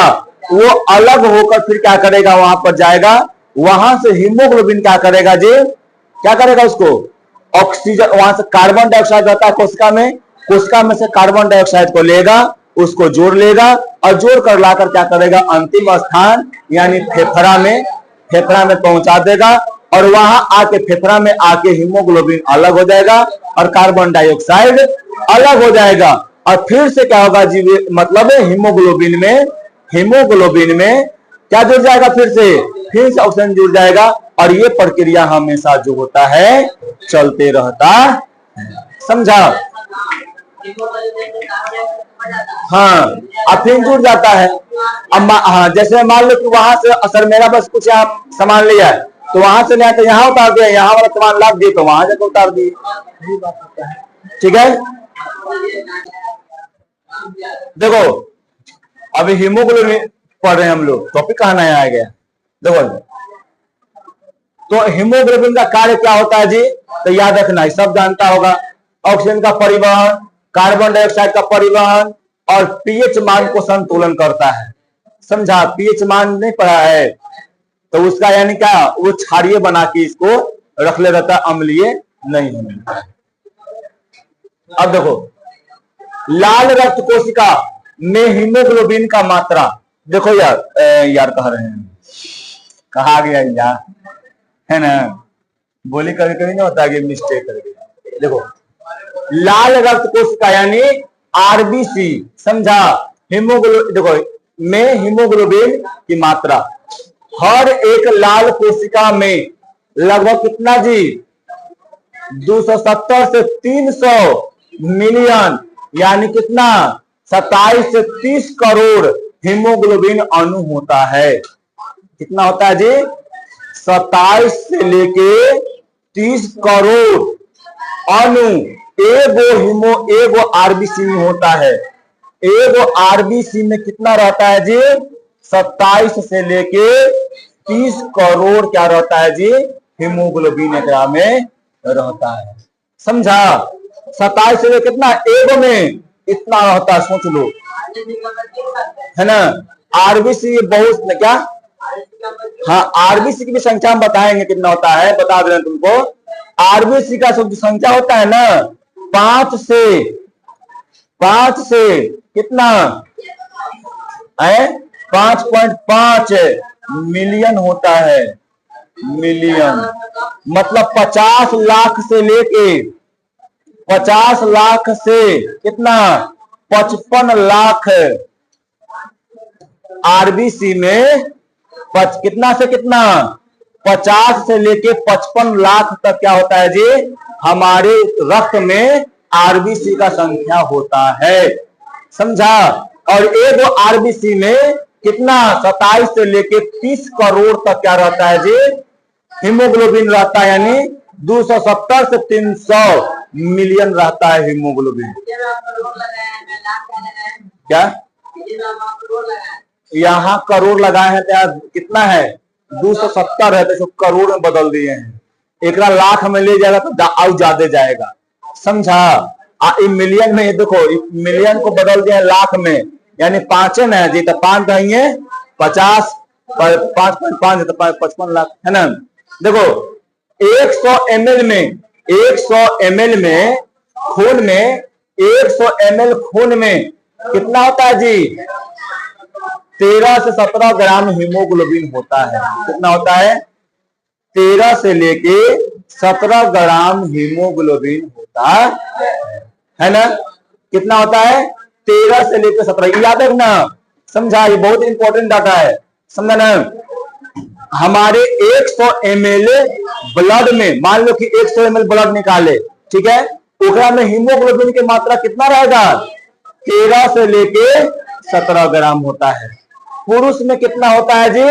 S1: वो अलग होकर फिर क्या करेगा? वहां पर जाएगा, वहां से हीमोग्लोबिन क्या करेगा जी? क्या करेगा? उसको ऑक्सीजन, वहां से कार्बन डाइऑक्साइड रहता है कोशिका में, कोशिका में से कार्बन डाइऑक्साइड को लेगा, उसको जोड़ लेगा और जोड़ कर लाकर क्या करेगा? अंतिम स्थान यानी फेफड़ा में पहुंचा देगा और वहां आके फेफड़ा में आके हीमोग्लोबिन अलग हो जाएगा और कार्बन डाइऑक्साइड अलग हो जाएगा और फिर से क्या होगा जी? मतलब हीमोग्लोबिन में क्या जुड़ जाएगा? फिर से ऑक्सीजन जुड़ जाएगा और ये प्रक्रिया हमेशा जो होता है चलते रहता है। समझा? हाँ, अब फिर जुड़ जाता है। अब हाँ, जैसे मान लो कि वहां से असर मेरा बस कुछ यहाँ सामान लिया है तो वहां से लिया तो यहाँ उतार दिया, यहाँ वाला सामान लाद दिए तो वहां जाकर उतार दिए। ठीक है, देखो अभी हीमोग्लोबिन पढ़ रहे हैं हम लोग, टॉपिक कहाँ नया आ गया? देखो तो हीमोग्लोबिन का कार्य क्या होता है जी? तो याद रखना, सब जानता होगा। ऑक्सीजन का परिवहन, कार्बन डाइऑक्साइड का परिवहन और पीएच मान को संतुलन करता है। समझा? पीएच मान नहीं पढ़ा है तो उसका यानी क्या? वो क्षारीय बना के इसको रख ले रहता है, अम्लीय नहीं होने। अब देखो लाल रक्त कोशिका में हीमोग्लोबिन का मात्रा, देखो यार कह रहे हैं, कहा गया यार, है ना? बोली कभी कभी नहीं होता कि मिस्टेक करके। देखो लाल रक्त कोशिका यानी आरबीसी, समझा? हीमोग्लोबिन देखो में हीमोग्लोबिन की मात्रा हर एक लाल कोशिका में लगभग कितना जी? 270 से 300 मिलियन यानी कितना? 27 से 30 करोड़ हीमोग्लोबिन अणु होता है। कितना होता है जी? 27 से लेके 30 करोड़ अणु एगो आरबीसी में होता है। एगो आरबीसी में कितना रहता है जी? 27 से लेके 30 करोड़ क्या रहता है जी? हीमोग्लोबिन एकरा में रहता है। समझा? 27 से लेके कितना? एगो में इतना रहता है, सोच लो, है ना? आरबीसी बहुत क्या? हाँ, आरबीसी की भी संख्या हम बताएंगे कितना होता है, बता दे रहे हैं तुमको। आरबीसी का जो संख्या होता है ना 5 से कितना है? 5.5 मिलियन होता है। मिलियन मतलब 50 लाख से लेके 50 लाख से कितना? 55 लाख आरबीसी में कितना से कितना? 50 से लेके 55 लाख तक क्या होता है जी? हमारे रक्त में आरबीसी का संख्या होता है। समझा? और एक आरबीसी में कितना? 27 से लेके 30 करोड़ तक क्या रहता है जी? हीमोग्लोबिन रहता है, यानी 270 से 300 मिलियन रहता है हीमोग्लोबिन। क्या यहाँ करोड़ लगाए हैं तो कितना है 270 है, तो करोड़ में बदल दिए हैं। एक लाख में ले जाएगा तो और ज्यादा जाएगा, समझा। मिलियन में देखो, मिलियन को बदल दिया लाख में, यानी 5 है जी, तो 5 रहेंगे 50, 5.5 है तो 55 लाख है ना। देखो 100 ml में 100 ml में खून में 100 ml खून में कितना होता है जी 13 से 17 ग्राम हीमोग्लोबिन होता है। कितना होता है 13 से लेके 17 ग्राम हीमोग्लोबिन होता है ना। कितना होता है 13 से लेकर 17, याद है ना, समझा। ये बहुत इंपॉर्टेंट डाटा है, समझा ना। हमारे 100 ml ब्लड में, मान लो कि 100 ml ब्लड निकाले, ठीक है, ओकरा में हीमोग्लोबिन की मात्रा कितना रहेगा 13 से लेके 17 ग्राम होता है। पुरुष में कितना होता है जी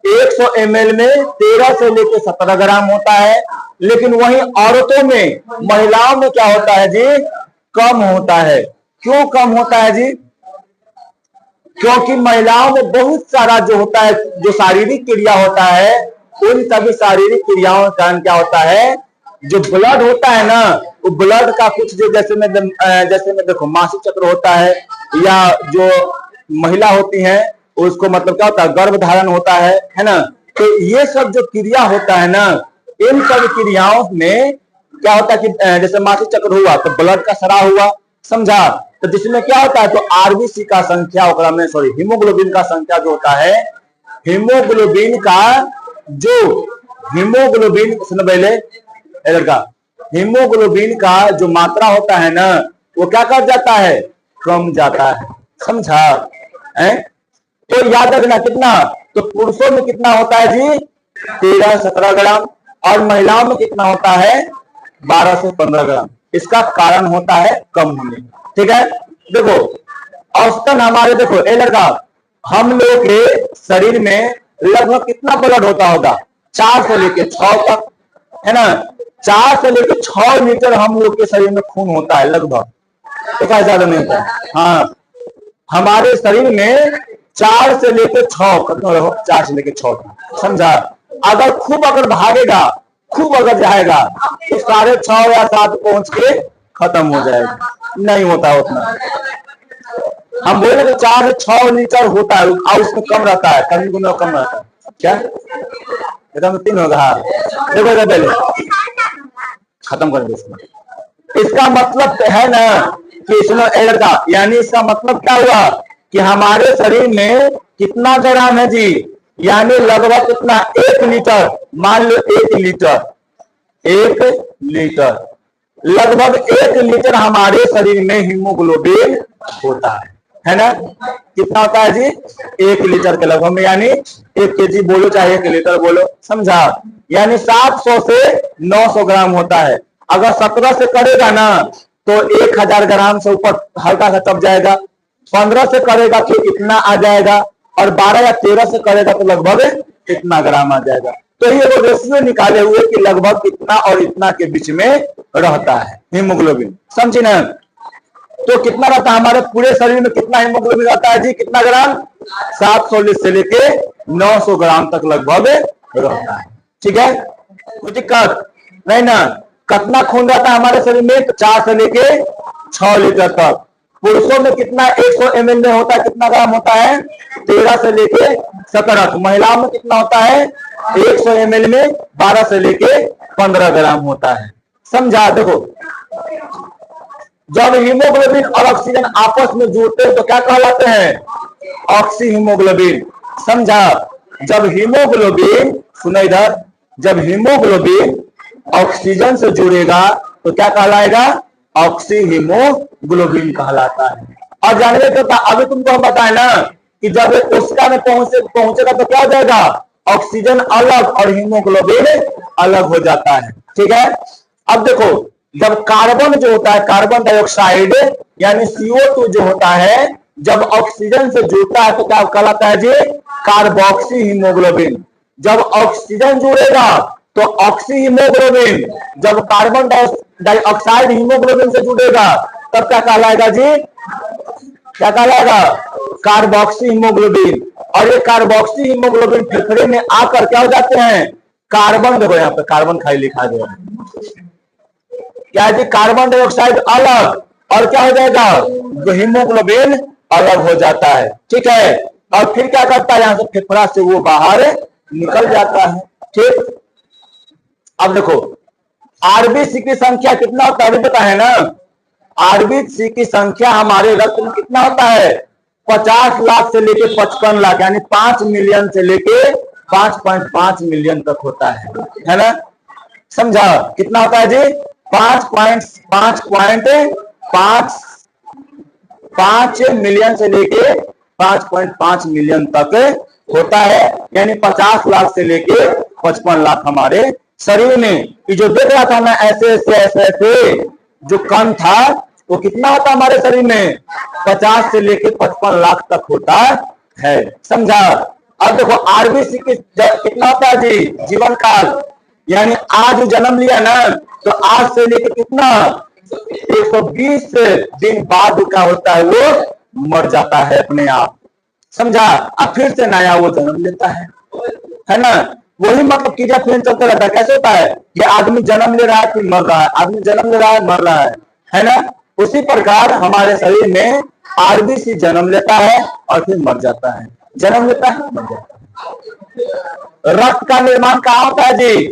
S1: 100 ml में 13 से लेके 17 ग्राम होता है। लेकिन वहीं औरतों में, महिलाओं में क्या होता है जी कम होता है। क्यों कम होता है जी? क्योंकि महिलाओं में बहुत सारा जो होता है, जो शारीरिक क्रिया होता है, उन सभी शारीरिक क्रियाओं के कारण क्या होता है, जो ब्लड होता है ना, वो ब्लड का कुछ जो जैसे में देखो मासिक चक्र होता है, या जो महिला होती है उसको मतलब क्या होता है गर्भ धारण होता है ना। तो ये सब जो क्रिया होता है ना, इन सब क्रियाओं में क्या होता है कि जैसे मासिक चक्र हुआ तो ब्लड का स्राव हुआ, समझा। तो जिसमें क्या होता है, तो आरबीसी का संख्या ओकरा में, सॉरी, हीमोग्लोबिन का संख्या जो होता है, हीमोग्लोबिन सुन पहले लड़का, हीमोग्लोबिन का जो मात्रा होता है ना, वो क्या कर जाता है कम जाता है, समझा। तो याद रखना कितना, तो पुरुषों में कितना होता है जी 13-17 ग्राम, और महिलाओं में कितना होता है 12 से 15 ग्राम। इसका कारण होता है कम होने, ठीक है। देखो औसतन हमारे, देखो ए लड़का, हम लोग के शरीर में लगभग कितना ब्लड होता होगा 4 से लेके 6 तक, है ना। 4 से लेके 6 लीटर हम लोग के शरीर में खून होता है लगभग, तो क्या ज्यादा नहीं होता है। हाँ, हमारे शरीर में 4 से लेके 6, 4 से लेके 6 तक, समझा। अगर भागेगा, खूब अगर जाएगा तो 6.5 या 7 पहुंच के खत्म हो जाएगा, नहीं होता उतना। हम बोले तो 4 से 6 लीटर होता है, और उसमें कम रहता है, कभी गुना कम रहता है, क्या एकदम 3 होगा। देखो पहले खत्म कर दो। इसका मतलब है ना कि इसमें एयर का, यानी इसका मतलब क्या हुआ कि हमारे शरीर में कितना ग्राम है जी, यानी लगभग कितना 1 लीटर, मान लो 1 लीटर, लगभग 1 लीटर हमारे शरीर में हीमोग्लोबिन होता है ना। कितना होता है जी 1 लीटर के लगभग में, यानी 1 केजी बोलो चाहे 1 लीटर बोलो, समझा। यानी 700 से 900 ग्राम होता है। अगर 17 से करेगा ना तो 1000 ग्राम से ऊपर हल्का सा टप जाएगा, 15 से करेगा तो इतना आ जाएगा, और 12 या 13 से करेगा तो लगभग इतना ग्राम आ जाएगा। तो ये वो रेशियो निकाले हुए कि लगभग इतना और इतना के बीच में रहता है हीमोग्लोबिन, समझे ना। तो कितना रहता है हमारे पूरे शरीर में, कितना हीमोग्लोबिन रहता है जी, कितना ग्राम 700 से लेके 900 ग्राम तक लगभग रहता है, ठीक है, कोई दिक्कत नहीं ना। कितना खून रहता है हमारे शरीर में 4 से लेके 6 लीटर तक। पुरुषों में कितना 100 ml में होता है, कितना ग्राम होता है 13 से लेके 17। महिलाओं में कितना होता है 100 ml में 12 से लेके 15 ग्राम होता है, समझा। देखो जब हीमोग्लोबिन और ऑक्सीजन आपस में जुड़ते हैं तो क्या कहलाते हैं ऑक्सी हीमोग्लोबिन, समझा। जब हीमोग्लोबिन, सुनो इधर, जब हीमोग्लोबिन ऑक्सीजन से जुड़ेगा तो क्या कहलाएगा ऑक्सी हीमोग्लोबिन कहलाता है। और जानने के अभी तुमको हम बताए ना कि जब कोशिका में पहुंचेगा तो क्या हो जाएगा ऑक्सीजन अलग और हीमोग्लोबिन अलग हो जाता है, ठीक है। अब देखो जब कार्बन जो होता है, कार्बन डाइऑक्साइड यानी CO2 जो होता है, जब ऑक्सीजन से जुड़ता है तो क्या कहलाता है जी कार्बोक्सी हीमोग्लोबिन। जब ऑक्सीजन जुड़ेगा तो ऑक्सी हीमोग्लोबिन, जब कार्बन डाइऑक्साइड हीमोग्लोबिन से जुड़ेगा तब क्या कहलाएगा जी क्या कहलाएगा? Carboxy haemoglobin. और ये कार्बोक्सी हीमोग्लोबिन फेफड़े में आकर क्या हो जाते हैं? कार्बन, देखो यहाँ पे कार्बन खाली लिखा गया है, क्या है जी? कार्बन डाइऑक्साइड अलग, और क्या हो जाएगा? हीमोग्लोबिन अलग हो जाता है। ठीक है, और फिर क्या करता है? यहाँ से फेफड़ा से वो बाहर निकल जाता है। ठीक, अब देखो आरबीसी की संख्या कितना होता है अभी पता है ना? आरबीसी की संख्या हमारे रक्त में कितना होता है? 50 लाख से लेके 55 लाख, यानी 5 मिलियन से लेके 5.5 मिलियन तक होता है ना? समझा? कितना होता है जी? 5.5 5 मिलियन से लेके 5.5 मिलियन तक होता है, यानी 50 लाख से लेके 55 लाख हमारे शरीर में। ये जो देख रहा था मैं ऐसे ऐसे ऐसे ऐसे जो कण था, वो कितना होता है हमारे शरीर में? 50 से लेके 55 लाख तक होता है। समझा? अब देखो आरबीसी कितना होता है जी? जीवन काल, यानी आज जन्म लिया ना, तो आज से लेके कितना 120 दिन बाद क्या होता है? वो मर जाता है अपने आप। समझा? अब फिर से नया वो जन्म लेता है ना? वही मतलब कीजिए, फिर चलता रहता है। कैसे होता है? ये आदमी जन्म ले रहा है फिर मर रहा है, आदमी जन्म ले रहा है मर रहा है ना? उसी प्रकार हमारे शरीर में आरबीसी जन्म लेता है और फिर मर जाता है, जन्म लेता है मर जाता है। रक्त का निर्माण कहाँ होता है जी?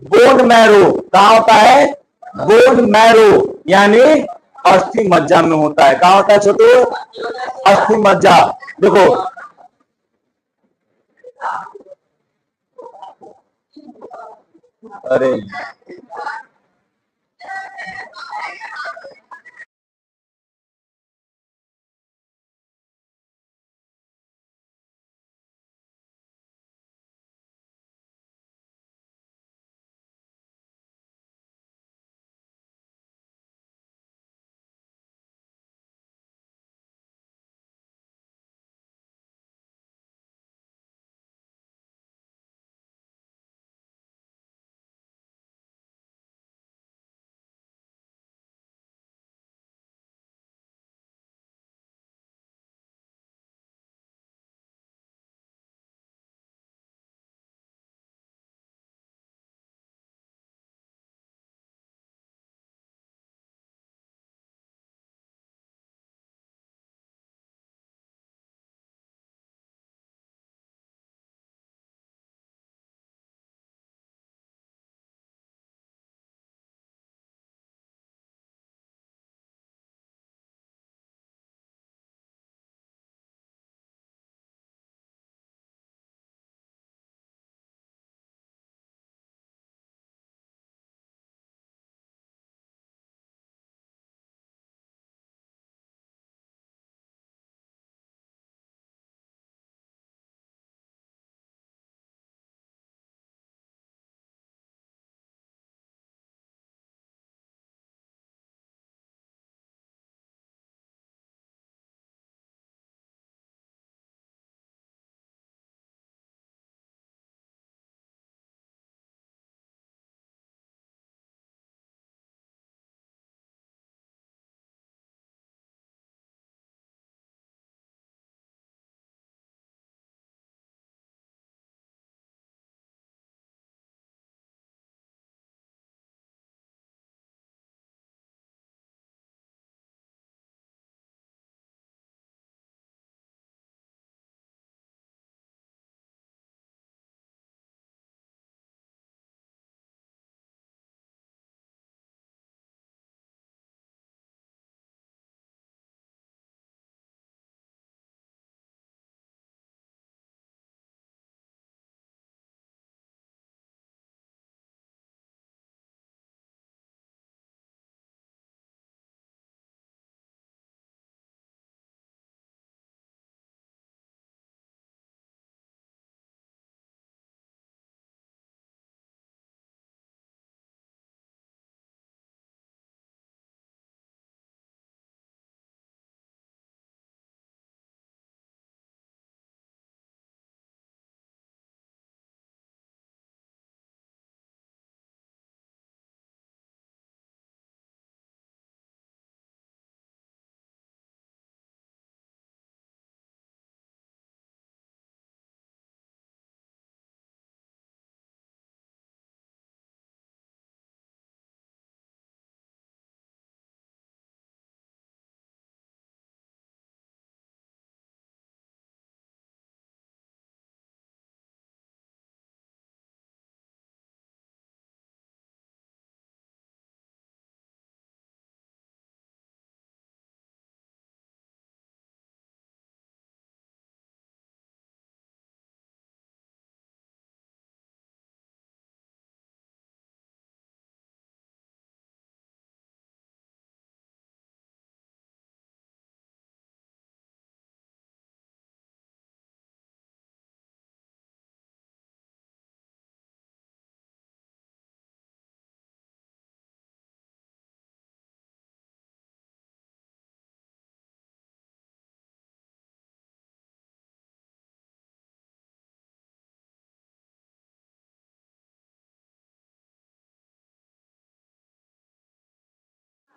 S1: Bone marrow. कहाँ होता है? बोन मैरो, यानी अस्थि मज्जा में होता है। कहाँ होता है छोटू? अस्थि मज्जा। देखो अरे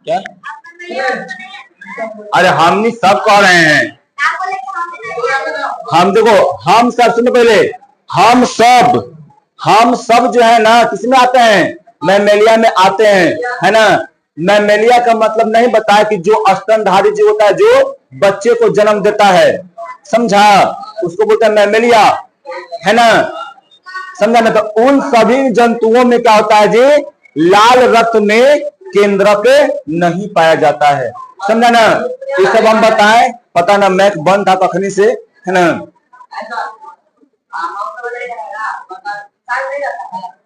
S1: क्या? अरे हम नहीं, सब कह रहे हैं। हम देखो, हम सब, सुनो पहले, हम सब जो है ना किसमें आते हैं? मैमेलिया में आते हैं, है ना। मैमेलिया का मतलब नहीं बताया कि जो स्तनधारी जीव होता है, जो बच्चे को जन्म देता है, समझा, उसको बोलते हैं मैमेलिया, है ना, समझा ना। तो उन सभी जंतुओं में क्या होता है जी? लाल रक्त में केंद्रक नहीं पाया जाता है, समझा ना। ये सब हम बताएं, पता ना मैक बंद था तखनी से, है ना।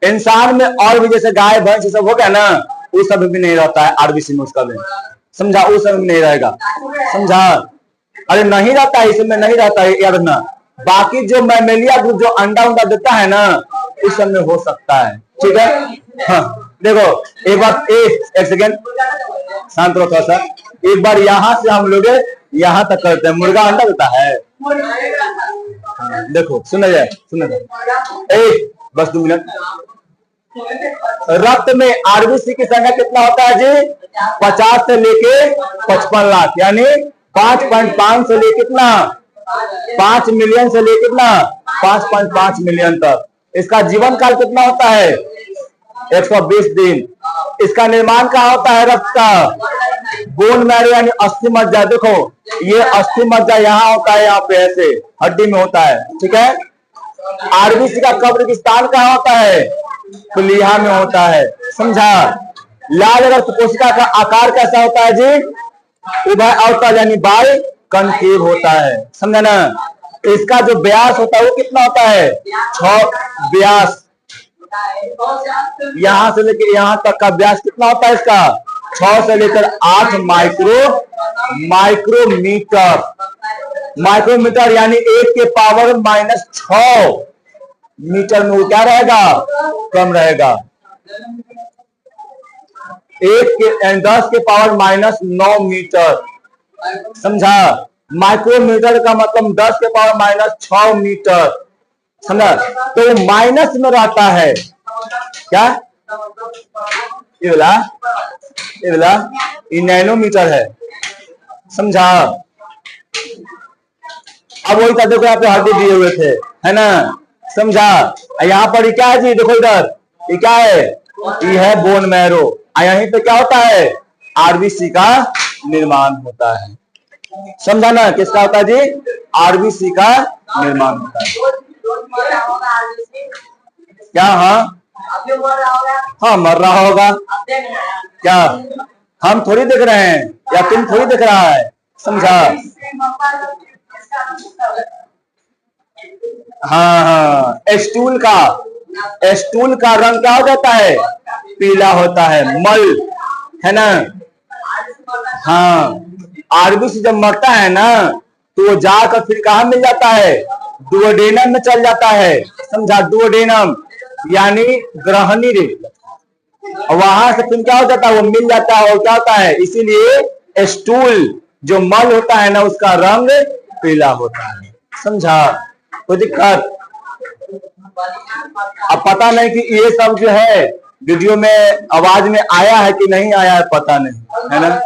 S1: इंसान में और भी जैसे गाय भैंस सब हो गया ना, उस सब भी नहीं रहता है आरबीसी में, उसका भी, समझा, उस सब में नहीं रहेगा, समझा। अरे नहीं रहता है, इसमें नहीं रहता है, याद रखना। बाकी जो मैमेलिया ग्रुप जो अंडा उंडा देता है ना, उस सब में हो सकता है, ठीक है। हाँ देखो, एक बार एक सेकेंड शांत रहो थोड़ा सा। एक बार यहाँ से हम लोग यहाँ तक करते हैं। मुर्गा अंडा देता है? देखो सुना जाए, बस 2 मिनट। रक्त में आरबीसी की संख्या कितना होता है जी? 50 से लेके 55 लाख, यानी 5.5 से लेके कितना? 5 मिलियन से लेके कितना? 5.5 मिलियन तक। इसका जीवन काल कितना होता है? 120 दिन। इसका निर्माण कहाँ होता है रक्त का? बोन मैरो यानी अस्थि मज्जा। देखो ये अस्थि मज्जा यहाँ होता है, यहाँ पे ऐसे हड्डी में होता है, ठीक है। आरबीसी का कब्र स्थान कहाँ होता है? प्लीहा में होता है, समझा। लाल रक्त कोशिका का आकार कैसा होता है जी? उभय अवतल यानी बाई कनकेव होता है, समझा ना। इसका जो व्यास होता है वो कितना होता है? 6 व्यास। यहां से लेकर यहां तक का व्यास कितना होता है इसका? 6 से लेकर 8 माइक्रोमीटर। माइक्रोमीटर यानी 1 के पावर -6 मीटर में वो क्या रहेगा? कम रहेगा। 10 के पावर -9 मीटर, समझा। माइक्रोमीटर का मतलब 10 के पावर -6 मीटर, समझा। तो माइनस में रहता है क्या? ये वाला ये नैनोमीटर है, समझा। अब वही था, देखो यहाँ पे हड्डी दिए हुए थे, है ना, समझा। यहाँ पर क्या है जी? देखो इधर ये क्या है? ये है बोन मैरो। यहीं पे क्या होता है? आरबीसी का निर्माण होता है, समझा ना। किसका होता है जी? आरबीसी का निर्माण होता है। क्या? हाँ मर रहा होगा क्या? हम थोड़ी देख रहे हैं या तुम थोड़ी देख रहा है, समझा। हाँ, स्टूल का रंग क्या हो जाता है? पीला होता है, मल, है ना। हाँ, आरबीसी जब मरता है ना तो वो जाकर फिर कहाँ मिल जाता है? डुओडेनम में चल जाता है, समझा। डुओडेनम यानी ग्रहणी रे, वहां से फिर क्या हो जाता है? वो मिल जाता है और क्या होता है? इसीलिए स्टूल जो मल होता है ना उसका रंग पीला होता है, समझा। कोई दिक्कत? अब पता नहीं कि ये सब जो है वीडियो में आवाज में आया है कि नहीं आया है, पता नहीं, है ना।